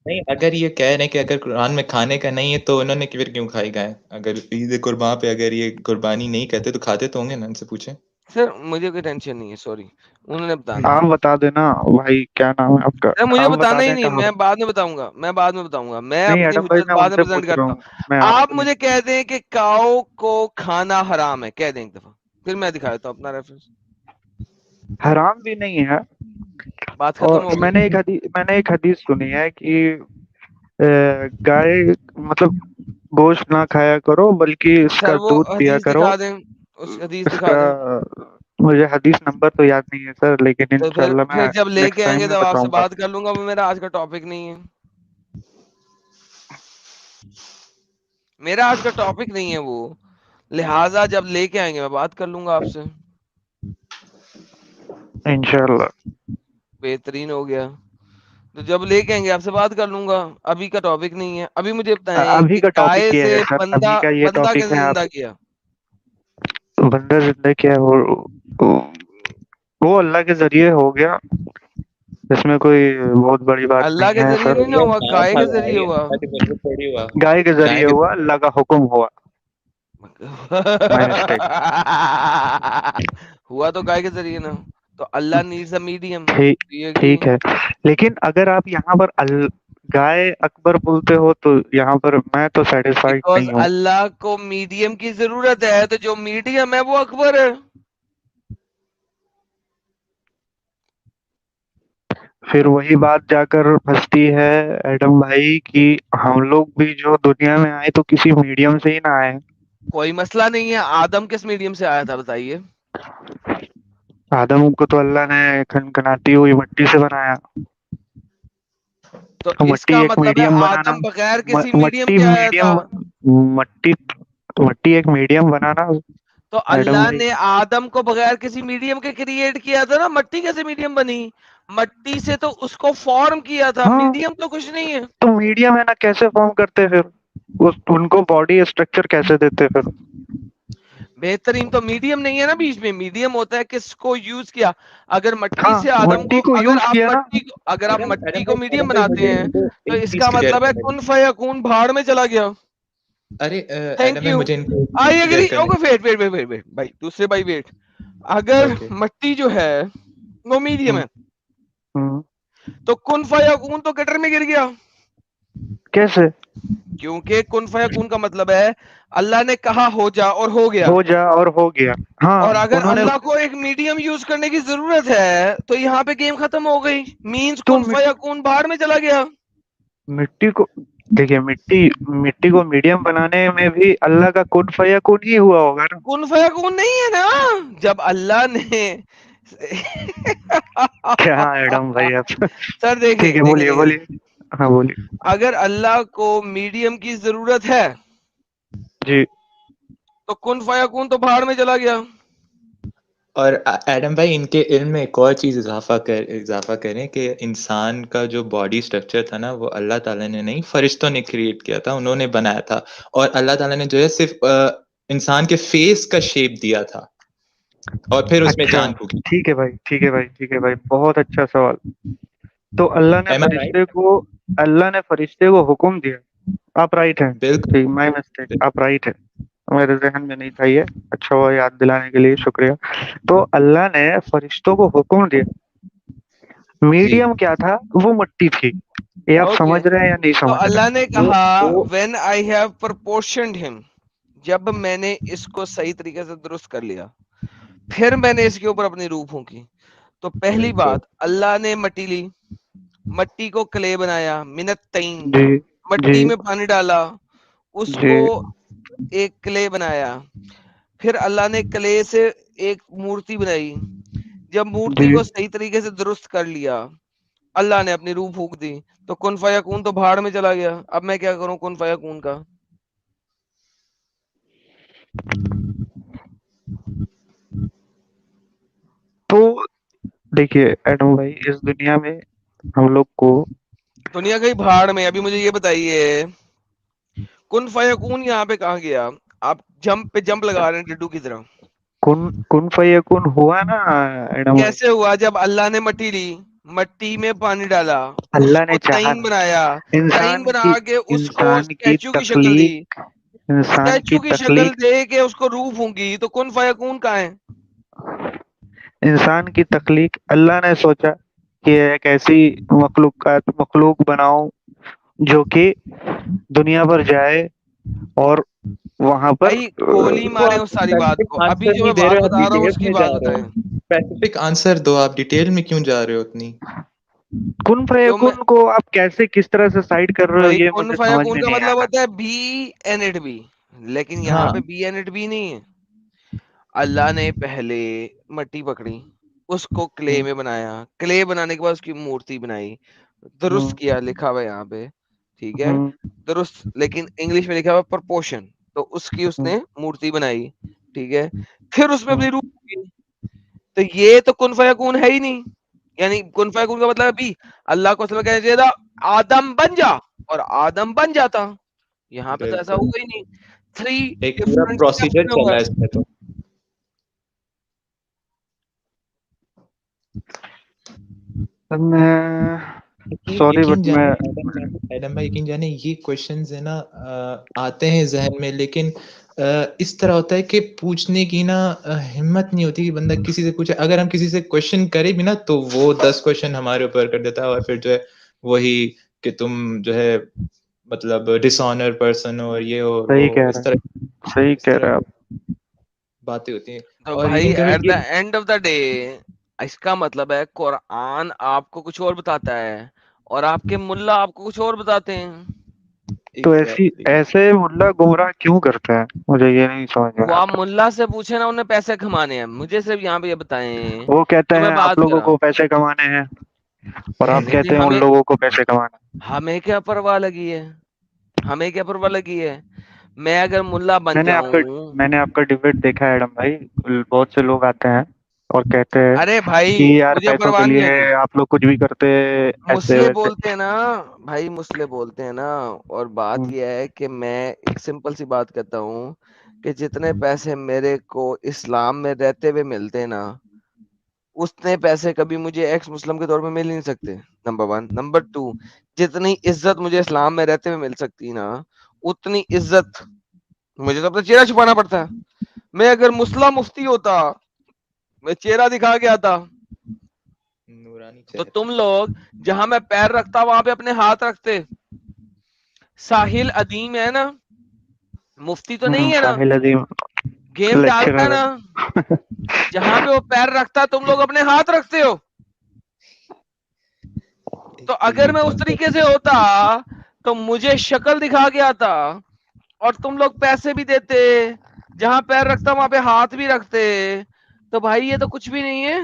نہیں، اگر یہ کہہ رہے ہیں کہ اگر قرآن میں کھانے کا نہیں ہے تو انہوں نے پھر کیوں کھائی گائے؟ اگر عید قربان پہ اگر یہ قربانی نہیں کرتے تو کھاتے تو ہوں گے نا، ان سے پوچھیں. سر مجھے کوئی ٹینشن نہیں ہے، سوری، انہوں نے بتانا ہے. آپ بتا دینا بھائی کیا نام ہے آپ کا، سر مجھے آپ بتا بتانا ہی دیں نہیں، کہاں میں پر. بعد میں بتاؤں گا، میں نہیں اپنی ایڈم بھائی حجت میں بعد ان میں سے پریزنٹ پوچھ رہا کرتا ہوں، ہوں. میں آپ کو نہیں. مجھے کہہ دیں کہ کاؤ کو کھانا حرام ہے، کہہ دیں ایک دفعہ، پھر میں دکھا دیتا ہوں اپنا ریفرنس. حرام بھی نہیں ہے. بات اور ختم ہو میں گئی. نے ایک حدیث سنی ہے کہ گائے مطلب گوشت نہ کھایا کرو بلکہ اس کا سر وہ دودھ پیا حدیث کرو. دکھا دیں، اس حدیث اس دکھا کا دیں. مجھے حدیث نمبر تو یاد نہیں ہے سر، لیکن تو پھر انشاءاللہ میں جب لے کے نیکسٹ آئیں ٹائم گے میں تب آپ سے بتاؤں گا. بات کر لوں گا، وہ میرا آج کا ٹاپک نہیں ہے. میرا آج کا ٹاپک نہیں ہے وہ، لہٰذا جب لے کے آئیں گے میں بات کر لوں گا آپ سے. انشاءاللہ. بہترین ہو گیا. تو جب لے کے آئیں گے آپ سے بات کر لوں گا، ابھی کا ٹاپک نہیں ہے. ابھی مجھے بتائیں ابھی کہ کا گائے ٹاپک یہ ہے سے سر، ابھی بندہ کا یہ بندہ ٹاپک کیسے ہے. آپ زندہ کیا؟ بندہ زندہ کیا وہ اللہ کے ذریعے ہو گیا، اس میں کوئی بہت بڑی بات اللہ نہیں کے ہے ذریعے سر. نہیں نا ہوا، گائے کے ذریعے یہ ہوا. اللہ کے ذریعے تھوڑی ہوا. گائے کے گائے ذریعے کے ہوا، اللہ کا حکم ہوا. My mistake. ہوا تو گائے کے ذریعے نا، تو اللہ نیڈز اے میڈیم. ٹھیک ہے، لیکن اگر آپ یہاں پر گائے اکبر بولتے ہو تو یہاں پر میں تو سیٹسفائیڈ بیکاز نہیں ہوں. اللہ کو میڈیم کی ضرورت ہے، تو جو میڈیم ہے وہ اکبر ہے. پھر وہی بات جا کر پھنستی ہے ایڈم بھائی کہ ہم لوگ بھی جو دنیا میں آئے تو کسی میڈیم سے ہی نہ آئے. کوئی مسئلہ نہیں ہے. آدم کس میڈیم سے آیا تھا بتائیے؟ آدم کو تو اللہ نے کھنکھناتی ہوئی مٹی سے بنایا. تو اس مٹی کا ایک مطلب ہے میڈیم بنانا، آدم بغیر کسی میڈیم مٹی کے آیا تھا. میڈیم، مٹی مٹی ایک میڈیم بنانا. تو ایڈم اللہ بھائی نے آدم کو بغیر کسی میڈیم کے کریٹ کیا تھا نا. مٹی کیسے میڈیم بنی؟ مٹی سے تو اس کو فارم کیا تھا، ہاں میڈیم تو کچھ نہیں ہے. تو میڈیم ہے نا، کیسے فارم کرتے پھر ان کو باڈی اسٹرکچر کیسے دیتے پھر؟ بہترین تو میڈیم نہیں ہے نا، بیچ میں میڈیم ہوتا ہے کس کو یوز کیا. اگر مٹی ہاں سے آدم مٹی کو، یوز کیا نا. اگر آپ مٹی کو میڈیم بھائی بناتے مجھے ہیں ان کو تو ایک اس چیز کا کلیئر مطلب ہے کرنے کن فیکون بھاڑ میں چلا گیا. ارے تھینک ایڈم بھائی یو. مجھے ان کو ایک آئی چیز کلیئر ایگری. کرنے. ویٹ بھائی، دوسرے بھائی ویٹ. اگر اوکے. مٹی جو ہے وہ میڈیم ہے ہوں، تو کن فیکون تو گٹر میں گر گیا. کیسے؟ کیونکہ کن فیکون کا مطلب ہے اللہ نے کہا ہو جا اور ہو گیا. ہو جا اور ہو گیا. ہاں اور اگر انہوں نے اللہ کو ایک میڈیم یوز کرنے کی ضرورت ہے تو یہاں پہ گیم ختم ہو گئی. مینز تو کن فیکون بھاڑ میں چلا گیا. مٹی کو دیکھیے، مٹی کو میڈیم بنانے میں بھی اللہ کا کن فیکون ہی ہوا ہوگا نا. کن فیکون نہیں ہے نا. جب اللہ نے کیا ایڈم بھائی آپ. سر ٹھیک ہے، بولیے دیکھیں، بولیے. ہاں بولیے. اگر اللہ کو میڈیم کی ضرورت ہے جی تو کن فیکون تو بھاڑ میں چلا گیا. اور ایڈم بھائی ان کے علم میں ایک اور چیز اضافہ کریں کہ انسان کا جو باڈی اسٹرکچر تھا نا، وہ اللہ تعالیٰ نے نہیں فرشتوں نے کریٹ کیا تھا، انہوں نے بنایا تھا. اور اللہ تعالیٰ نے جو ہے صرف انسان کے فیس کا شیپ دیا تھا اور پھر اس میں اچھا، جان پھونکی. ٹھیک ہے بھائی، ٹھیک ہے بھائی، ٹھیک ہے بھائی، بہت اچھا سوال. تو Am I right? اللہ نے فرشتے کو حکم دیا. آپ رائٹ ہیں. بالکل. ٹھیک، مائی مسٹیک، آپ رائٹ ہیں. میرے ذہن میں نہیں تھا یہ. اچھا ہوا یاد دلانے کے لیے، شکریہ. تو اللہ نے فرشتوں کو حکم دیا. جی. میڈیم کیا تھا؟ وہ مٹی تھی. یہ آپ اوکے، سمجھ رہے ہیں یا نہیں تو سمجھ اللہ رہے؟ نے کہا وہ when I have proportioned him، جب میں نے اس کو صحیح طریقے سے درست کر لیا پھر میں نے اس کے اوپر اپنی روح پھونکی. تو پہلی بالکل. بات، اللہ نے مٹی لی، مٹی کو کلے بنایا، منت تئین، جی جی مٹی میں پانی ڈالا، اس جی کو ایک کلے بنایا. پھر اللہ نے کلے سے ایک مورتی بنائی. جب مورتی جی. کو صحیح طریقے سے درست کر لیا، اللہ نے اپنی روح پھونک دی. تو کن فیکون تو بھاڑ میں چلا گیا. اب میں کیا کروں کن فیکون کا؟ تو دیکھیے ایڈم بھائی، اس دنیا میں ہم لوگ کو دنیا گئی بھاڑ میں. ابھی مجھے یہ بتائیے کن فیکون یہاں پہ کہاں گیا؟ آپ جمپ پہ جمپ لگا رہے ہیں ڈڈو کی طرح. کن فیکون ہوا نا ایڈم بھائی. کیسے ہوا؟ جب اللہ نے مٹی لی، مٹی میں پانی ڈالا، اس اللہ نے کو چاہا تئین بنایا، تئین بنا کے اس کو اسٹیچو کی شکل دی، اسٹیچو کی شکل دے کے اس کو روح پھونکی، تو کن فیکون کہاں ہے؟ انسان کی تخلیق اللہ نے سوچا کہ ایک ایسی مخلوق بناؤ جو کہ دنیا پر جائے اور وہاں پر بھائی گولی مارے اس ساری بات کو. ابھی جو میں بات بتا رہا ہوں اس کی بات بتائیں. اسپیسیفک آنسر دو. آپ ڈیٹیل میں کیوں جا رہے ہو اتنی؟ کن فیکون کو آپ کیسے کس طرح سے سائڈ کر رہے ہو یہ کن مجھے سمجھ فیکون میں کا نہیں مطلب آ ہوتا ہے بی اینڈ اٹ بی، لیکن یہاں پہ بی اینڈ اٹ بی نہیں ہے. اللہ نے پہلے مٹی پکڑی، اس کو کلے میں بنایا، کلے بنانے کے بعد اس کی مورتی بنائی، درست کیا، لکھا ہوا یہاں پہ، ٹھیک ہے درست، لیکن انگلش میں لکھا ہوا پرپورشن، تو اس کی اس نے مورتی بنائی، ٹھیک ہے، پھر اس میں اپنی روح کی. تو یہ تو کن فیکون ہے ہی نہیں. یعنی کن فیکون کا مطلب بھی اللہ کو کہنا چاہیے تھا آدم بن جا، اور آدم بن جاتا. یہاں پہ تو ایسا ہوا ہی نہیں. 3 ایک پورا ڈفرنٹ پروسیجر چل رہا ہے اس میں. تو سوری بٹ میں ایڈم بھائی یقین جانے یہ کوشچنز ہے نا آتے ہیں ذہن میں، لیکن اس طرح ہوتا ہے کہ پوچھنے کی نا ہمت نہیں ہوتی کہ بندہ کسی سے پوچھے. اگر ہم کسی سے کوشچن کرے بھی نا تو وہ 10 کوشچن ہمارے اوپر کر دیتا ہے، اور پھر جو ہے وہی کہ تم جو ہے مطلب ڈس آنر پرسن ہو، اور یہ ہو صحیح وہ، کہہ اس رہے طرح ہیں، صحیح کہہ رہے ہیں آپ. باتیں ہوتی ہیں. تو اور بھائی یقین کرو ایٹ دا یہ اینڈ آف دا ڈے اس کا مطلب ہے قرآن آپ کو کچھ اور بتاتا ہے اور آپ کے ملا آپ کو کچھ اور بتاتے ہیں. تو ایسے ملا گمراہ کیوں کرتا ہے؟ مجھے یہ نہیں سمجھ میں وہ آپ آتا. ملا سے پوچھے نا، انہیں پیسے کمانے ہیں. مجھے صرف یہاں پہ یہ بتائیں وہ کہتے جو میں ہیں آپ بات لوگوں کرا. کو پیسے کمانے ہیں، اور آپ نہیں کہتے ہیں ان لوگوں کو پیسے کمانا. ہمیں کیا پرواہ لگی ہے، ہمیں کیا پرواہ لگی ہے. میں اگر ملا بن میں نے آپ کا ڈیبیٹ دیکھا ہے ایڈم بھائی. بہت سے لوگ آتے ہیں اور کہتے ہیں ارے بھائی کہ یار مجھے پیسوں کے پرواہ نہیں لیے لگی. آپ لوگ کچھ بھی کرتے ایسے مسئلے ویسے. بولتے ہیں نا بھائی، مسئلے بولتے ہیں نا. اور بات یہ ہے کہ میں ایک سمپل سی بات کہتا ہوں کہ جتنے پیسے میرے کو اسلام میں رہتے ہوئے ملتے ہیں نا، اتنے پیسے کبھی مجھے ایکس مسلم کے طور پہ مل نہیں سکتے. نمبر 1. نمبر 2، جتنی عزت مجھے اسلام میں رہتے ہوئے مل سکتی نا، اتنی عزت مجھے تو اپنا چہرہ چھپانا پڑتا ہے. میں اگر مسلم مفتی ہوتا، میں چہرہ دکھا کے آتا، تو تم لوگ جہاں میں پیر رکھتا وہاں پہ اپنے ہاتھ رکھتے. ساحل ادیم ہے نا، مفتی تو نہیں ہے نا، ساحل عظیم گیم ڈالتا ہے لیکچرر. نا، جہاں پہ وہ پیر رکھتا تم لوگ اپنے ہاتھ رکھتے ہو. تو اگر میں اس طریقے سے ہوتا تو مجھے شکل دکھا کے آتا، اور تم لوگ پیسے بھی دیتے، جہاں پیر رکھتا وہاں پہ ہاتھ بھی رکھتے. تو بھائی یہ تو کچھ بھی نہیں ہے.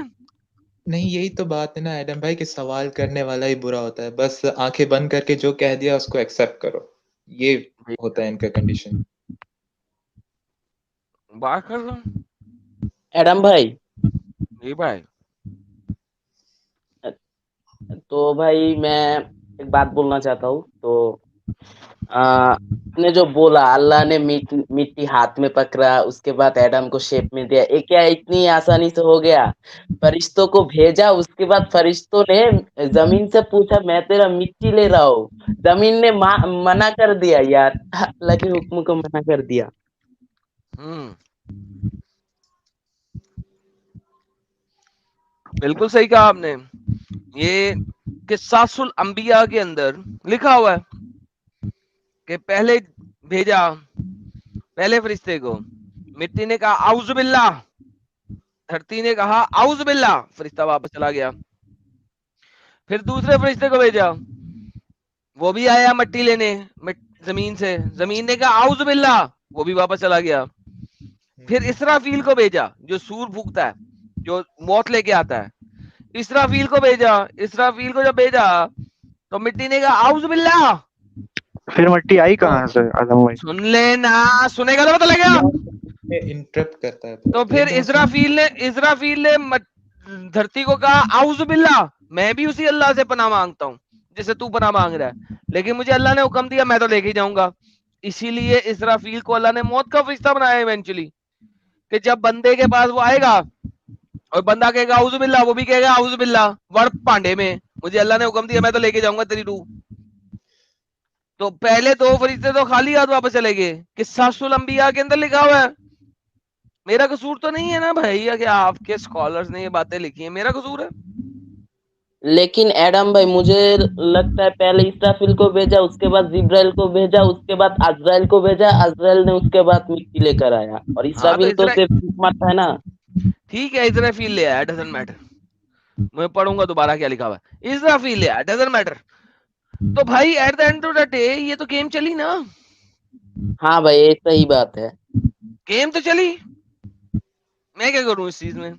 نہیں، یہی تو بات ہے نا ایڈم بھائی کہ سوال کرنے والا ہی برا ہوتا ہے. بس آنکھیں بند کر کے جو کہہ دیا اس کو ایکسپٹ کرو، یہ ہوتا ہے ان کا کنڈیشن. بات کر لو. ایڈم بھائی، جی بھائی. تو بھائی میں ایک بات بولنا چاہتا ہوں. تو نے جو بولا اللہ نے مٹی ہاتھ میں پکڑا، اس کے بعد ایڈم کو شیپ میں دیا، یہ کیا اتنی آسانی سے ہو گیا؟ فرشتوں کو بھیجا، اس کے بعد فرشتوں نے زمین سے پوچھا میں تیرا مٹی لے رہا ہوں. زمین نے منع کر دیا یار، اللہ کے حکم کو منع کر دیا. بالکل صحیح کہا آپ نے. یہ قصاص الانبیاء کے اندر لکھا ہوا ہے کہ پہلے بھیجا پہلے فرشتے کو، مٹی نے کہا اعوذ باللہ، دھرتی نے کہا اعوذ باللہ، فرشتہ واپس چلا گیا. پھر دوسرے فرشتے کو بھیجا، وہ بھی آیا مٹی لینے زمین سے، زمین نے کہا اعوذ باللہ، وہ بھی واپس چلا گیا. پھر اسرافیل کو بھیجا جو سور پھونکتا ہے، جو موت لے کے آتا ہے. اسرافیل کو بھیجا، اسرافیل کو جب بھیجا تو مٹی نے کہا اعوذ باللہ. پھر مٹی آئی تو کہاں سے آدم بھائی؟ سن لینا، سنے گا تو پتہ لگے گا. انٹرپٹ کرتا ہے تو پھر اسرافیل نے دھرتی کو کہا اعوذ باللہ، میں بھی اسی اللہ سے پناہ مانگتا ہوں جسے تو پناہ مانگ رہا ہے، لیکن مجھے اللہ نے حکم دیا میں تو لے کے جاؤں گا. اسی لیے اسرافیل کو اللہ نے موت کا فرشتہ بنایا ایونچولی، کہ جب بندے کے پاس وہ آئے گا اور بندہ کہے گا اعوذ باللہ، وہ بھی کہے گا اعوذ باللہ ورپ پانڈے میں، مجھے اللہ نے حکم دیا میں تو لے کے جاؤں گا تیری روح. تو پہلے دو فرشتے تو خالی ہاتھ واپس چلے گئے. قصص الانبیاء کے اندر لکھا ہوا ہے. میرا قصور تو نہیں ہے نا بھائی کہ آپ کے اسکالرز نے یہ باتیں لکھی ہیں، میرا قصور ہے؟ لیکن ایڈم بھائی مجھے لگتا ہے پہلے اسرافیل کو بھیجا، اس کے بعد جبرائیل کو بھیجا، اس کے بعد عزرائیل کو بھیجا، عزرائیل نے اس کے بعد مٹی لے کر آیا، اور ہاں تو اسرافیل تو صرف مارتا ہے نا. ٹھیک ہے اسرافیل لے آیا، ڈزنٹ میٹر، میں پڑھوں گا دوبارہ کیا لکھا ہوا ہے. اسرافیل لے آیا، ڈزنٹ میٹر. تو بھائی at the end of the day یہ تو گیم چلی نا. ہاں بھائی یہ صحیح بات ہے. گیم تو چلی، میں کیا کروں اس چیز میں؟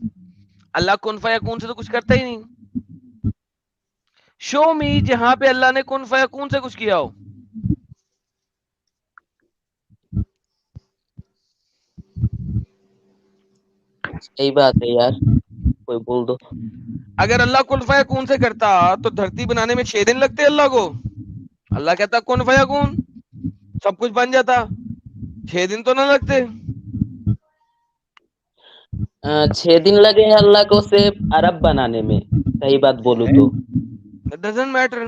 اللہ کن فیکون سے تو کچھ کرتا ہی نہیں. شو می جہاں پہ اللہ نے کن فیکون سے کچھ کیا ہو. صحیح بات ہے یار، کوئی بول دو. اگر اللہ کن فیکون سے کرتا تو دھرتی بنانے میں 6 دن لگتے اللہ کو. اللہ کہتا کن فیکون، سب کچھ بن جاتا، 6 دن تو نہ لگتے. 6 دن لگے ہیں اللہ کو صرف عرب بنانے میں، صحیح بات بولوں تو. ڈزنٹ میٹر،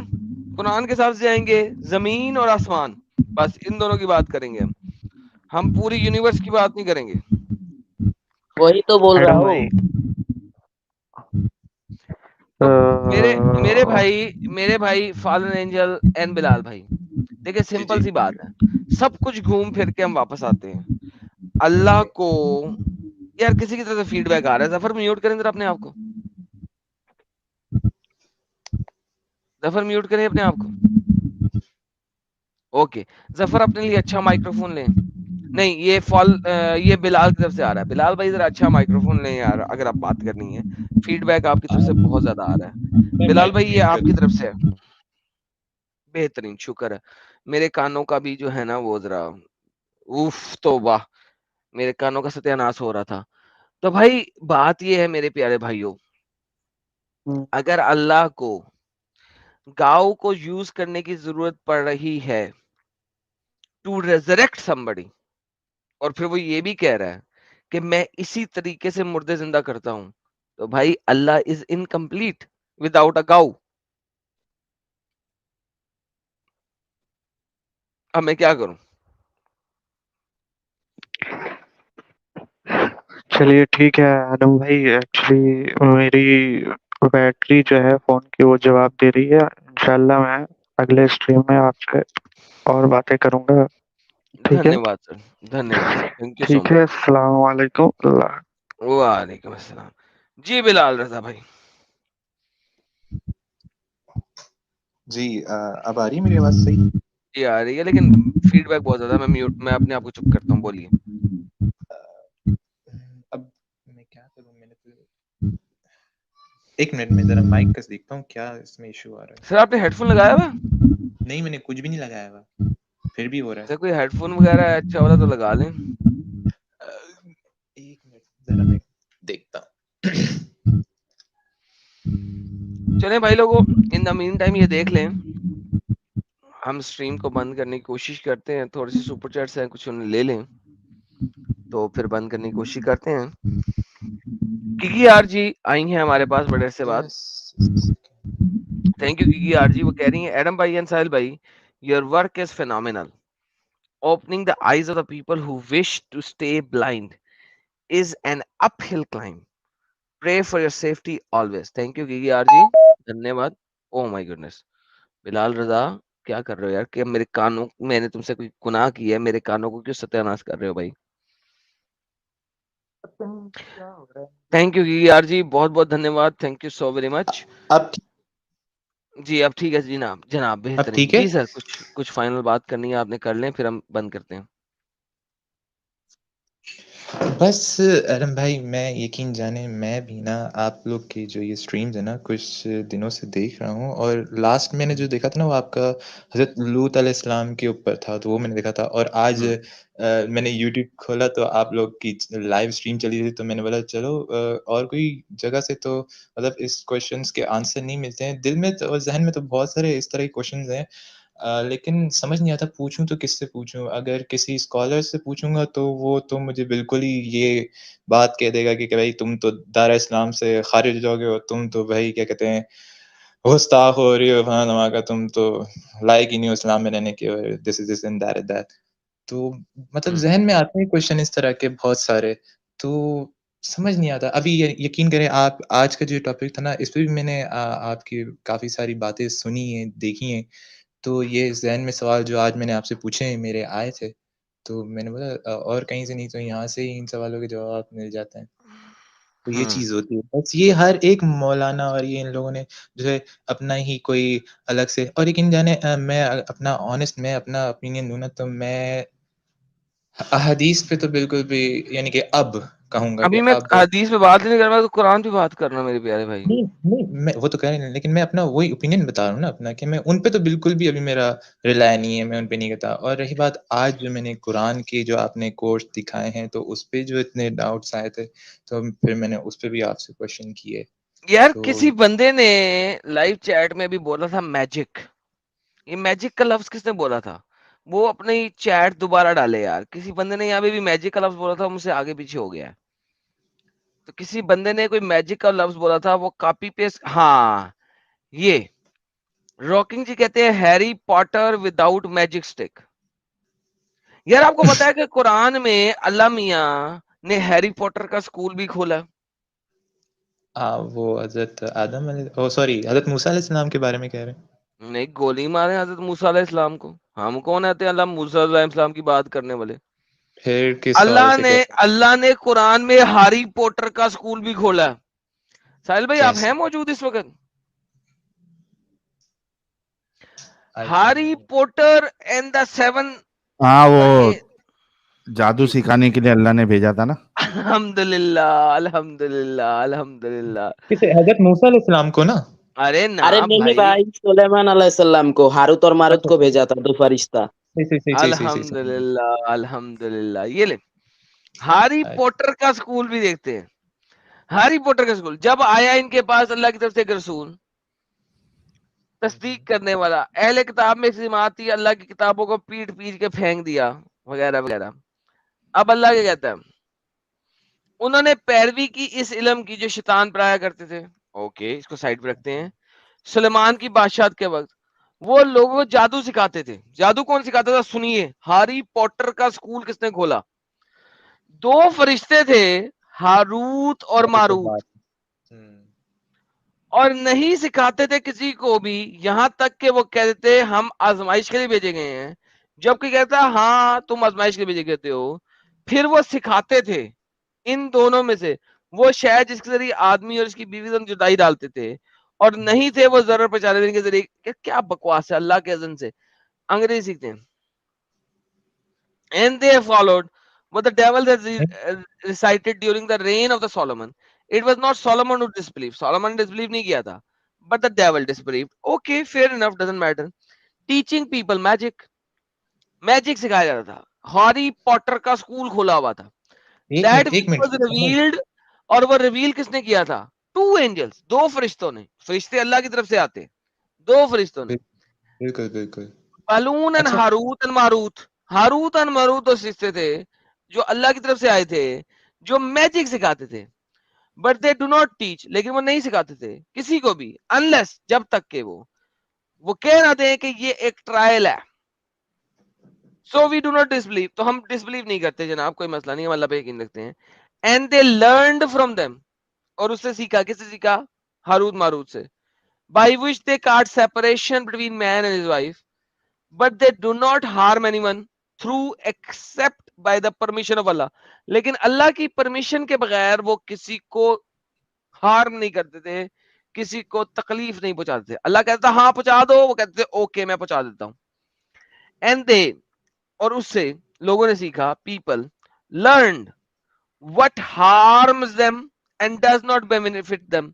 قرآن کے ساتھ جائیں گے، زمین اور آسمان، بس ان دونوں کی بات کریں گے. ہم پوری یونیورس کی بات نہیں کریں گے. وہی تو بول رہا ایڈم ہوں. بھائی میرے بھائی فالن اینجل این بلال بھائی، دیکھیں سمپل سی بات ہے، سب کچھ گھوم پھر کے ہم واپس آتے ہیں اللہ کو. یار کسی کی طرف سے فیڈ بیک آ رہا ہے، ظفر میوٹ کریں ذرا اپنے آپ کو، ظفر میوٹ کریں اپنے آپ کو. اوکے ظفر اپنے لیے اچھا مائکرو فون لیں. نہیں یہ بلال کی طرف سے آ رہا ہے. بلال بھائی ذرا اچھا مائکرو فون لیں یار اگر آپ بات کرنی ہے. فیڈ بیک آپ کی طرف سے بہت زیادہ آ رہا ہے. بلال بھائی یہ آپ کی طرف سے ہے. بہترین، شکر ہے. میرے کانوں کا بھی جو ہے نا وہ ذرا تو واہ، میرے کانوں کا ستیہ ناش ہو رہا تھا. تو بھائی بات یہ ہے میرے پیارے بھائیوں، اگر اللہ کو گاؤں کو یوز کرنے کی ضرورت پڑ رہی ہے ٹو ریزریکٹ somebody، اور پھر وہ یہ بھی کہہ رہا ہے کہ میں اسی طریقے سے مردے زندہ کرتا ہوں، تو بھائی اللہ از انکمپلیٹ وداؤٹ اے گاؤ. اب میں کیا کروں؟ چلیے ٹھیک ہے ایڈم بھائی، ایکچولی میری بیٹری جو ہے فون کی وہ جواب دے رہی ہے. انشاءاللہ میں اگلے اسٹریم میں آپ سے اور باتیں کروں گا. ٹھیک ہے، دھنیہ واد سر، دھنیہ واد سر، تھینک یو سو ٹھیک مچ. ہے، السلام علیکم. اللہ وعلیکم السلام. جی بلال رضا بھائی. جی اب آ رہی ہے میری آواز صحیح؟ جی آ رہی ہے لیکن فیڈ بیک بہت زیادہ. میں اپنے آپ کو چپ کرتا ہوں، بولیے. اب میں کیا کروں؟ میں نے تو ایک منٹ میں ذرا مائک کا دیکھتا ہوں کیا اس میں ایشو آ رہا ہے. سر آپ نے ہیڈ فون لگایا ہوا؟ نہیں میں نے کچھ بھی نہیں لگایا ہوا، پھر بھی ہو رہا سر کوئی ہیڈ فون وغیرہ اچھا والا تو لگا لیں. ہے. ایک منٹ ذرا میں دیکھتا ہوں. چلیں بھائی لوگوں، ان دا مین ٹائم یہ دیکھ لیں، ہم اسٹریم کو بند کرنے کی کوشش کرتے ہیں. تھوڑے سے سپر چیٹس ہیں کچھ انہیں لے لیں تو پھر بند کرنے کی کوشش کرتے ہیں. کیکی آر جی آئی ہیں ہمارے پاس بڑے سے بات. Thank you Kiki R ji. وہ کہہ رہی ہیں ایڈم بھائی اینڈ ساحل بھائی، your work is phenomenal. Opening the eyes of the people who wish to stay blind is an uphill climb. Pray for your safety always. Thank you Kiki R ji, دھنیہ واد. Oh my goodness. بلال رضا کیا کر رہے ہو یار؟ کہ میرے کانوں، میں نے تم سے کوئی گناہ کیا ہے؟ میرے کانوں کو کیوں ستیہ ناش کر رہے ہو بھائی؟ تھینک یو کیکی آر جی، بہت بہت دھنیہ واد. تھینک یو سو ویری مچ. اب جی اب ٹھیک ہے جناب اب بہترین. ٹھیک ہے. جی سر کچھ فائنل بات کرنی ہے آپ نے کر لیں، پھر ہم بند کرتے ہیں. بس ارم بھائی میں یقین جانے میں بھی نا آپ لوگ کی جو یہ اسٹریمز ہیں نا کچھ دنوں سے دیکھ رہا ہوں، اور لاسٹ میں نے جو دیکھا تھا نا وہ آپ کا حضرت لوط علیہ السلام کے اوپر تھا، تو وہ میں نے دیکھا تھا. اور آج میں نے یوٹیوب کھولا تو آپ لوگ کی لائیو اسٹریم چلی تھی، تو میں نے بولا چلو اور کوئی جگہ سے تو مطلب اس کوشچنس کے آنسر نہیں ملتے ہیں. دل میں تو اور ذہن میں تو بہت سارے اس طرح کے کوشچنز ہیں، لیکن سمجھ نہیں آتا پوچھوں تو کس سے پوچھوں. اگر کسی اسکالر سے پوچھوں گا تو وہ تو مجھے بالکل ہی یہ بات کہہ دے گا کہ بھائی تم تو دار اسلام سے خارج ہو جاؤ گے، اور تم تو بھائی کیا کہتے ہیں گستاخ ہو رہی ہو فلانا دھماکہ، تم تو لائق ہی نہیں ہو اسلام میں رہنے کے، this is this and that is that. تو مطلب ذہن میں آتے ہیں کوشچن اس طرح کے بہت سارے، تو سمجھ نہیں آتا. ابھی یقین کریں آپ آج کا جو ٹاپک تھا نا اس پہ بھی میں نے آپ کی کافی ساری باتیں سنی ہیں دیکھی ہیں، تو یہ ذہن میں سوال جو آج میں نے آپ سے پوچھے ہیں میرے آئے تھے، تو میں نے بولا اور کہیں سے نہیں تو یہاں سے ہی ان سوالوں کے جواب مل جاتے ہیں. تو یہ چیز ہوتی ہے. بس یہ ہر ایک مولانا اور یہ ان لوگوں نے جو ہے اپنا ہی کوئی الگ سے، اور یقین جانے میں اپنا آنیسٹ میں اپنا اوپینین دوں نا تو میں احادیث پہ تو بالکل بھی یعنی کہ اب کہوں گا کہ ابھی میں اب حدیث پہ بات نہیں کرنا، تو قرآن پہ بات کرنا میرے پیارے بھائی. نہیں میں وہ تو کہہ رہے ہیں، لیکن میں اپنا وہی اوپینین بتا رہا ہوں نا اپنا، کہ میں ان پہ تو بالکل بھی ابھی میرا رلائے نہیں ہے، میں ان پہ نہیں کہتا. اور رہی بات آج جو میں نے قرآن کے جو آپ نے کورس دکھائے ہیں تو اس پہ جو اتنے ڈاؤٹس آئے تھے تو پھر میں نے اس پہ بھی آپ سے کوشچن کیے. یار تو کسی بندے نے لائیو چیٹ میں بھی بولا تھا میجک. یہ میجک کا لفظ کس نے بولا تھا؟ وہ اپنی چیٹ دوبارہ ڈالے یار. کسی بندے نے یہاں پہ بھی میجک کا لفظ بولا تھا، مجھ سے آگے پیچھے ہو گیا ہے. تو کسی بندے نے کوئی میجک کا لفظ بولا تھا، وہ کاپی پیسٹ. ہاں یہ راکنگ جی کہتے ہیں Harry Potter without magic stick. یار آپ کو پتا ہے کہ قرآن میں اللہ میاں نے ہیری پاٹر کا سکول بھی کھولا. وہ حضرت آدم سوری حضرت موسیٰ علیہ السلام کے بارے میں کہہ رہے ہیں. نہیں گولی مارے حضرت موسیٰ علیہ السلام کو. ہم کون آتے ہیں اللہ موسیٰ علیہ السلام کی بات کرنے والے؟ پھر کس حوالے سے کہہ رہے اللہ نے قرآن میں ہیری پوٹر کا سکول بھی کھولا. ساحل بھائی آپ کیسے؟ ہیں موجود اس وقت؟ I Harry think- Potter and the 7. ہاں وہ جادو سکھانے کے لیے اللہ نے بھیجا تھا نا. الحمدللہ الحمدللہ الحمدللہ. کسے؟ حضرت موسیٰ علیہ السلام کو نا؟ ارے نا ارے نہیں بھائی، سلیمان علیہ السلام کو ہاروت اور ماروت کو بھیجا تھا، دو فرشتہ. الحمدللہ الحمدللہ. یہ لے ہیری پوٹر کا سکول بھی دیکھتے ہیں. ہیری پوٹر کا سکول جب آیا ان کے پاس اللہ کی طرف سے ایک رسول تصدیق کرنے والا، اہل کتاب میں سماعت تھی، اللہ کی کتابوں کو پیٹ پیٹ کے پھینک دیا وغیرہ وغیرہ. اب اللہ کیا کہتا ہے؟ انہوں نے پیروی کی اس علم کی جو شیطان پرایا کرتے تھے. اوکے اس کو سائڈ پہ رکھتے ہیں. سلیمان کی بادشاہت کے وقت وہ لوگوں کو جادو سکھاتے تھے. جادو کون سکھاتا تھا؟ سنیے، ہیری پوٹر کا سکول کس نے کھولا؟ دو فرشتے تھے، ہاروت اور ماروت، اور نہیں سکھاتے تھے کسی کو بھی، یہاں تک کہ وہ کہتے تھے ہم آزمائش کے لیے بھیجے گئے ہیں. جب کوئی کہتا ہاں تم آزمائش کے لیے بھیجے گئے ہو، پھر وہ سکھاتے تھے ان دونوں میں سے وہ شاید جس کے ذریعے آدمی اور اس کی بیوی سے جدائی ڈالتے تھے، اور نہیں تھے وہ ضرر پہنچانے دینے کے ذریعے. کیا بکواس ہے! اللہ کے اذن سے انگریزی سیکھتے ہیں. And they followed what the devil has recited during the reign of the Solomon. It was not Solomon who disbelieved. Solomon disbelieved نہیں کیا تھا, but the devil disbelieved. Okay, fair enough, doesn't matter. Teaching people magic. Magic سکھایا جاتا تھا. ہیری پوٹر کا سکول کھولا ہوا تھا. That which was revealed, اور وہ ریویل کس نے کیا تھا؟ Two angels, دو فرشتوں نے. فرشتے اللہ کی طرف سے آتے, دو فرشتوں نے. بالکل بالکل. بالون and Harut and Marut. Harut اور ماروت دو فرشتے تھے جو اللہ کی طرف سے آئے تھے, جو میجک سکھاتے تھے. But they do not teach, لیکن وہ نہیں سکھاتے تھے کسی کو بھی, انلیس جب تک کہ وہ کہہ نہ دیں کہ یہ ایک ٹرائل ہے. سو وی ڈو ناٹ ڈسبلیو, تو ہم ڈسبلیو نہیں کرتے جناب, کوئی مسئلہ نہیں, ہم اللہ پہ یقین رکھتے ہیں. And they learned from them, اور اس سے سیکھا. کس سے سیکھا؟ ہاروت ماروت سے. By which they cut separation between man and his wife, but they do not harm anyone through except by the permission of Allah. لیکن اللہ کی پرمیشن کے بغیر وہ کسی کو ہارم نہیں کرتے تھے, کسی کو تکلیف نہیں پہنچاتے تھے. اللہ کہتا ہاں پہنچا دو, وہ کہتے تھے اوکے میں پہنچا دیتا ہوں. اینڈ دے, اور اس سے لوگوں نے سیکھا, people learned, what harms them and does not benefit them.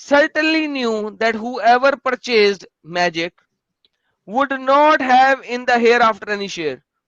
certainly knew that whoever purchased magic would not have in the hereafter any share.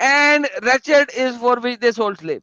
and wretched is for which they sold slave.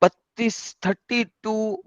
32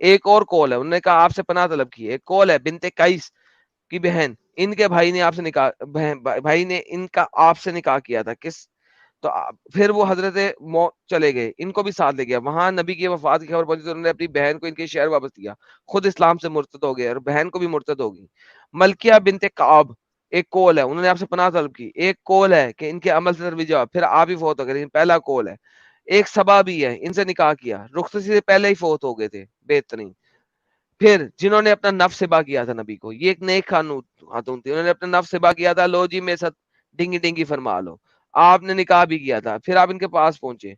ایک اور کال ہے, انہوں نے کہا آپ سے پناہ طلب کی. ایک کال ہے بنت قیس کی بہن, ان کے بھائی نے آپ سے نکاح, بھائی نے ان کا آپ سے نکاح کیا تھا. کس تو پھر وہ حضرت چلے گئے, ان کو بھی ساتھ لے گیا. وہاں نبی کی وفات کی خبر پہنچی تو انہوں نے اپنی بہن کو ان کے شہر واپس دیا, خود اسلام سے مرتد ہو گئے اور بہن کو بھی مرتد ہو گئی. ملکیہ بنت کعب ایک کول ہے, انہوں نے آپ سے پناہ طلب کی. ایک کول ہے کہ ان کے عمل سے تربیت جواب, پھر آپ ہی فوت ہو گئے, لیکن پہلا کول ہے. ایک سبا بھی ہے, ان سے نکاح کیا, رخصتی سے پہلے ہی فوت ہو گئے تھے, بہترین. پھر جنہوں نے اپنا نفس سبا کیا تھا نبی کو, یہ ایک نیک خاتون تھی, انہوں نے اپنا نفس سبا کیا تھا, لو جی میں ساتھ ڈنگی ڈنگی فرما لو. آپ نے نکاح بھی کیا تھا, پھر آپ ان کے پاس پہنچے,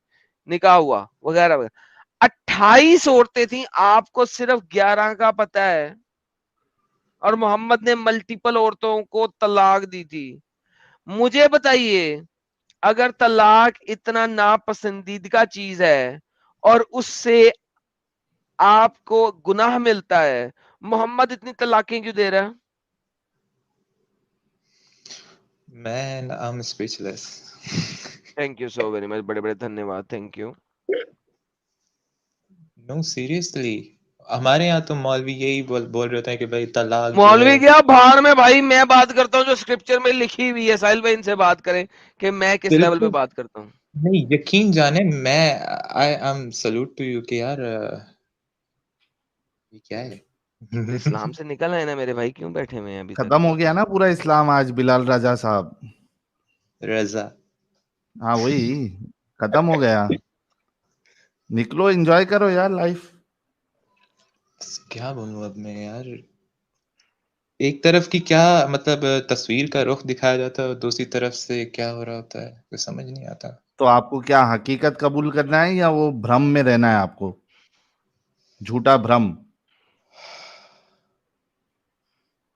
نکاح ہوا وغیرہ وغیرہ. 28 عورتیں تھیں, آپ کو صرف 11 کا پتہ ہے, اور محمد نے ملٹیپل عورتوں کو طلاق دی تھی. مجھے بتائیے, اگر طلاق اتنا ناپسندیدہ چیز ہے اور اس سے آپ کو گناہ ملتا ہے, محمد اتنی طلاقیں کیوں دے رہا ہے؟ Man, I'm speechless. Thank you so very مچ, بڑے بڑے دھنیہ واد, تھینک یو. No, seriously. ہمارے یہاں تو مولوی یہی بول رہے ہوتے ہیں کہ بھائی طلاق جو مولوی ہے. کیا بھاڑ میں بھائی, میں بات کرتا ہوں جو اسکرپچر میں لکھی ہوئی ہے. ساحل بھائی ان سے بات کریں کہ میں کس لیول پہ بات کرتا ہوں. نہیں, یقین جانے, میں I am salute to you کہ یار یہ کیا ہے. اسلام سے نکل آئے نا میرے بھائی, کیوں بیٹھے ہوئے ہیں ابھی تک؟ ختم ہو گیا نا پورا اسلام آج بلال رضا صاحب. رضا, ہاں وہی ختم ہو گیا. نکلو, انجوائے کرو یار لائف. کیا بولوں اب میں یار, ایک طرف کی کیا مطلب تصویر کا رخ دکھایا جاتا ہے اور دوسری طرف سے کیا ہو رہا ہوتا ہے, کچھ سمجھ نہیں آتا. تو آپ کو کیا حقیقت قبول کرنا ہے یا وہ بھرم میں رہنا ہے آپ کو, جھوٹا بھرم؟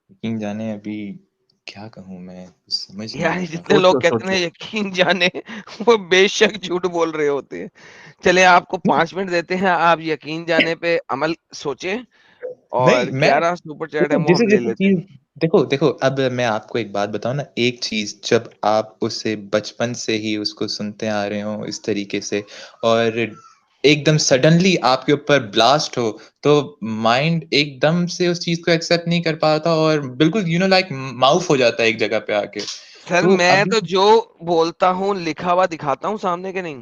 یقین جانے ابھی کیا کہوں میں, کچھ سمجھ نہیں یار آتا. جتنے لوگ سوچو کہتے سوچو. ہیں یقین جانے, وہ بے شک جھوٹ بول رہے ہوتے ہیں. چلے آپ کو 5 منٹ دیتے ہیں, آپ یقین جانے پہ عمل سوچیں, اور نہیں, میں 11 سپر چیٹ ہے وہ جیسے ہم لے جیسے لیتے ہیں. چیز دیکھو اب میں آپ کو ایک بات بتاؤں نا, ایک چیز جب آپ اسے بچپن سے ہی اس کو سنتے آ رہے ہوں اس طریقے سے, اور ایک دم سڈنلی آپ کے اوپر بلاسٹ ہو, تو مائنڈ ایک دم سے اس چیز کو ایکسیپٹ نہیں کر پاتا اور بالکل لائک ماؤف ہو جاتا ہے ایک جگہ پہ آ کے. سر تو میں ابھی تو جو بولتا ہوں لکھا ہوا دکھاتا ہوں سامنے, کے نہیں.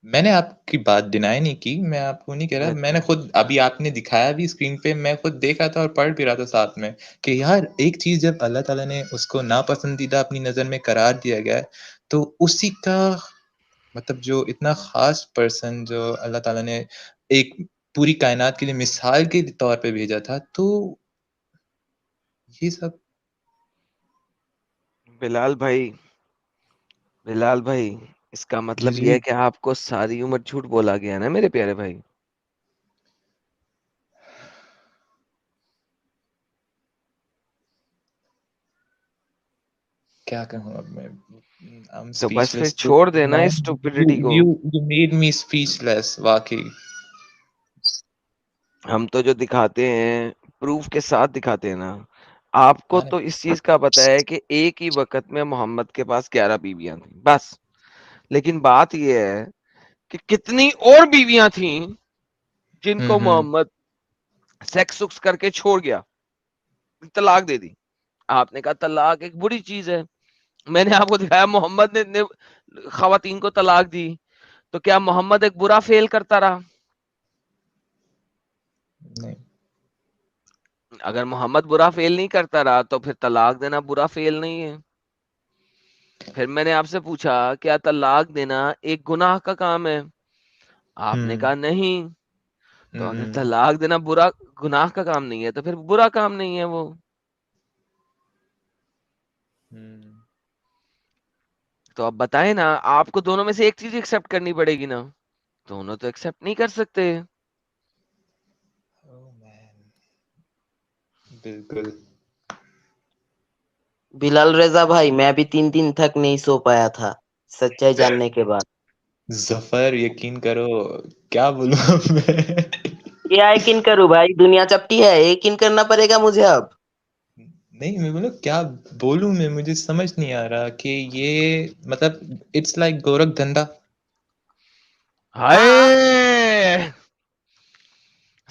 میں نے آپ کی بات ڈینائی نہیں کی, میں آپ کو نہیں کہہ رہا, میں نے خود ابھی آپ نے دکھایا بھی اسکرین پہ, میں خود دیکھا تھا اور پڑھ بھی رہا تھا ساتھ میں, کہ یار ایک چیز جب اللہ تعالیٰ نے اس کو ناپسندیدہ اپنی نظر میں قرار دیا گیا ہے, تو اسی کا مطلب جو اتنا خاص پرسن جو اللہ تعالیٰ نے ایک پوری کائنات کے لیے مثال کے طور پہ بھیجا تھا, تو یہ سب. بلال بھائی اس کا مطلب یہ جی ہے کہ آپ کو ساری عمر جھوٹ بولا گیا نا میرے پیارے بھائی. کیا کہوں اب میں, I'm تو بس پھر speechless. چھوڑ دینا اس اسٹوپڈیٹی کو. You made me speechless, واقعی. ہم تو جو دکھاتے ہیں پروف کے ساتھ دکھاتے ہیں نا. آپ کو تو اس چیز کا پتا ہے کہ ایک ہی وقت میں محمد کے پاس 11 بیویاں تھیں بس, لیکن بات یہ ہے کہ کتنی اور بیویاں تھیں جن کو محمد سیکس وکس کر کے چھوڑ گیا, طلاق دے دی. آپ نے کہا طلاق ایک بری چیز ہے, میں نے آپ کو دکھایا محمد نے خواتین کو طلاق دی, تو کیا محمد ایک برا فیل کرتا رہا؟ نہیں, اگر محمد برا فیل نہیں کرتا رہا تو پھر طلاق دینا برا فیل نہیں ہے. پھر میں نے آپ سے پوچھا کیا طلاق دینا ایک گناہ کا کام ہے؟ آپ نے کہا نہیں. تو اگر طلاق دینا برا گناہ کا کام نہیں ہے تو پھر برا کام نہیں ہے وہ. تو اب بتائیں نا, آپ کو دونوں میں سے ایک چیز ایکسپٹ کرنی پڑے گی نا, دونوں تو ایکسپٹ نہیں کر سکتے. بالکل. بلال رضا بھائی میں بھی 3 دن تک نہیں سو پایا تھا سچائی جاننے کے بعد. ظفر یقین کرو, کیا بولوں اب میں. کیا یقین کروں بھائی, دنیا چپٹی ہے, یقین کرنا پڑے گا مجھے اب. نہیں, میں بولوں کیا بولوں میں, مجھے سمجھ نہیں آ رہا کہ یہ مطلب اٹس لائک گورکھ دھندا. ہائے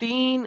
3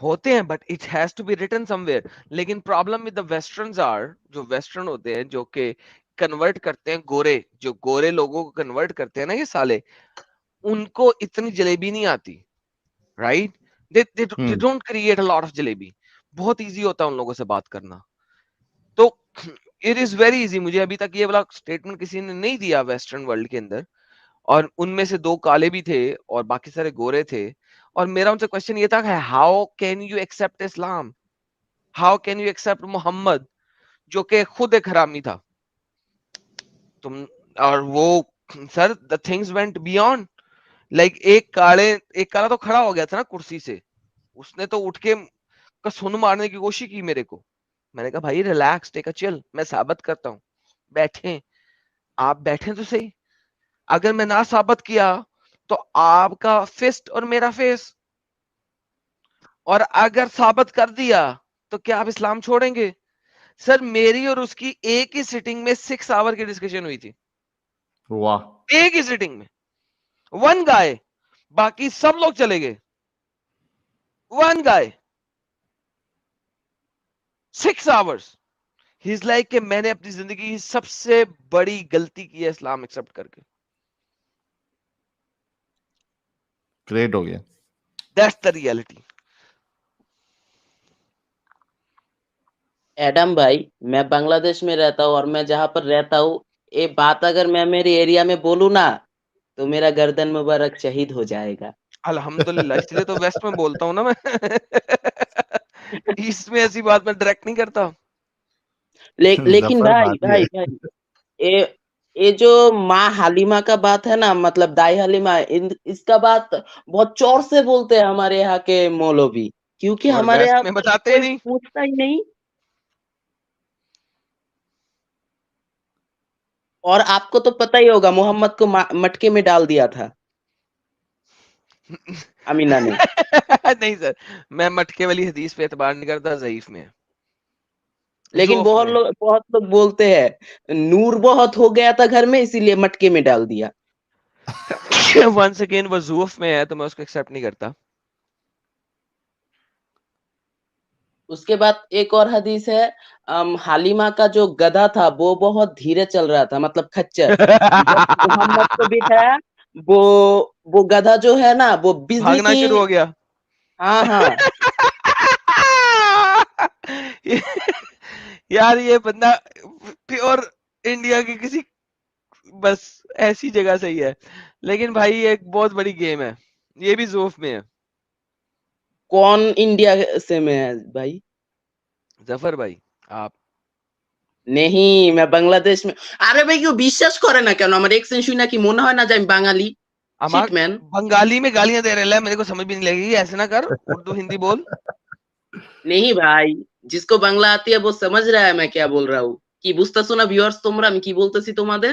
ہوتے ہیں but it has to be written somewhere. لیکن problem with the westerns are, جو ویسٹرن ہوتے ہیں جو کہ کنورٹ کرتے ہیں گورے, جو گورے لوگوں کو کنورٹ کرتے ہیں نا یہ سالے, ان کو اتنی جلیبی نہیں آتی, right? they don't create a lot of jalebi. بہت ایزی ہوتا ہے ان لوگوں سے بات کرنا. تو اٹ از ویری ایزی. مجھے ابھی تک یہ والا اسٹیٹمنٹ کسی نے نہیں دیا ویسٹرن ورلڈ کے اندر, اور ان میں سے 2 کالے بھی تھے اور باقی سارے گورے تھے. اور میرا ان سے کوشچن یہ تھا کہ how can you accept Islam, how can you accept Muhammad, جو کہ خود ایک حرامی تھا تم. اور وہ sir the things went beyond, like ایک کالا تو کھڑا ہو گیا تھا نا کرسی سے, اس نے تو اٹھ کے سن مارنے کی کوشش کی میرے کو. میں نے کہا بھائی ریلیکس, ٹیک اے چل, میں ثابت کرتا ہوں, بیٹھیں آپ, بیٹھیں تو صحیح. اگر میں نہ ثابت کیا تو آپ کا فسٹ اور میرا فیس, اور اگر ثابت کر دیا تو کیا آپ اسلام چھوڑیں گے؟ سر میری اور اس کی ایک ہی سیٹنگ میں 6 آور کی ڈسکشن ہوئی تھی. واہ, ایک ہی سیٹنگ میں, ون گائے, باقی سب لوگ چلے گئے, one guy 6 hours. He is like کہ میں نے اپنی زندگی کی سب سے بڑی غلطی کی ہے اسلام ایکسپٹ کر کے. گریٹ ہو گیا. That's the reality. ایڈم بھائی, میں بنگلہ دیش میں رہتا ہوں, اور میں جہاں پر رہتا ہوں, یہ بات اگر میں میرے ایریا میں بولوں نا تو میرا گردن مبارک شہید ہو جائے گا. الحمدللہ, اس لیے تو ویسٹ میں بولتا ہوں نا میں, ایسٹ میں ایسی بات میں ڈائریکٹ نہیں کرتا. لیکن ظفر بھائی بات بھائی یہ بھائی, یہ جو ماں حلیمہ کا بات ہے نا, مطلب دائی حلیمہ, اس کا بات بہت چور سے بولتے ہیں ہمارے یہاں کے مولوی, کیونکہ اور ہمارے ویسٹ یہاں میں بتاتے ہی کوئی نہیں. پوچھتا ہی نہیں. اور آپ کو تو پتہ ہی ہوگا, محمد کو مٹکے میں ڈال دیا تھا امینہ نے. نہیں سر, میں مٹکے والی حدیث پہ اعتبار نہیں کرتا, ضعیف میں. لیکن بہت لوگ بولتے ہیں نور بہت ہو گیا تھا گھر میں, اسی لیے مٹکے میں ڈال دیا. ونس اگین وہ زوف میں ہے تو میں اس کو ایکسپٹ نہیں کرتا. اس کے بعد ایک اور حدیث ہے, حلیمہ کا جو گدھا تھا وہ بہت دھیرے چل رہا تھا, مطلب کھچر. جب محمد کو بٹھایا, وہ گدھا جو ہے نا وہ بجلی بھاگنا کی. شروع ہو گیا. ہاں ہاں یار یہ بندہ پیور انڈیا کی کسی بس ایسی جگہ سے ہی ہے. لیکن بھائی یہ ایک بہت بڑی گیم ہے, یہ بھی زوف میں ہے. کون انڈیا سے میں ہے بھائی؟ ظفر بھائی آپ. نہیں, میں بنگلہ دیش میں. আরে ভাই কেউ বিশ্বাস করে না কেন? আমার এক্সেন্ট শুই নাকি মনে হয় না যে আমি বাঙালি. Shit man. بنگالی میں گالیاں دے رہے ہیں, میرے کو سمجھ بھی نہیں لگے گی, ایسے نہ کر, اردو ہندی بول. نہیں بھائی, جس کو বাংলা আتی ہے وہ سمجھ رہا ہے میں کیا بول رہا ہوں. কি বুঝতেছো না ভিউয়ার্স তোমরা আমি কি বলতেছি তোমাদের?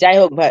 যাই হোক ভাই,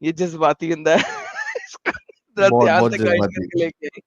یہ جذباتی بندہ ہے. بہت دھیان بہت سے گائڈ جذباتی. کر کے لے کے آئی.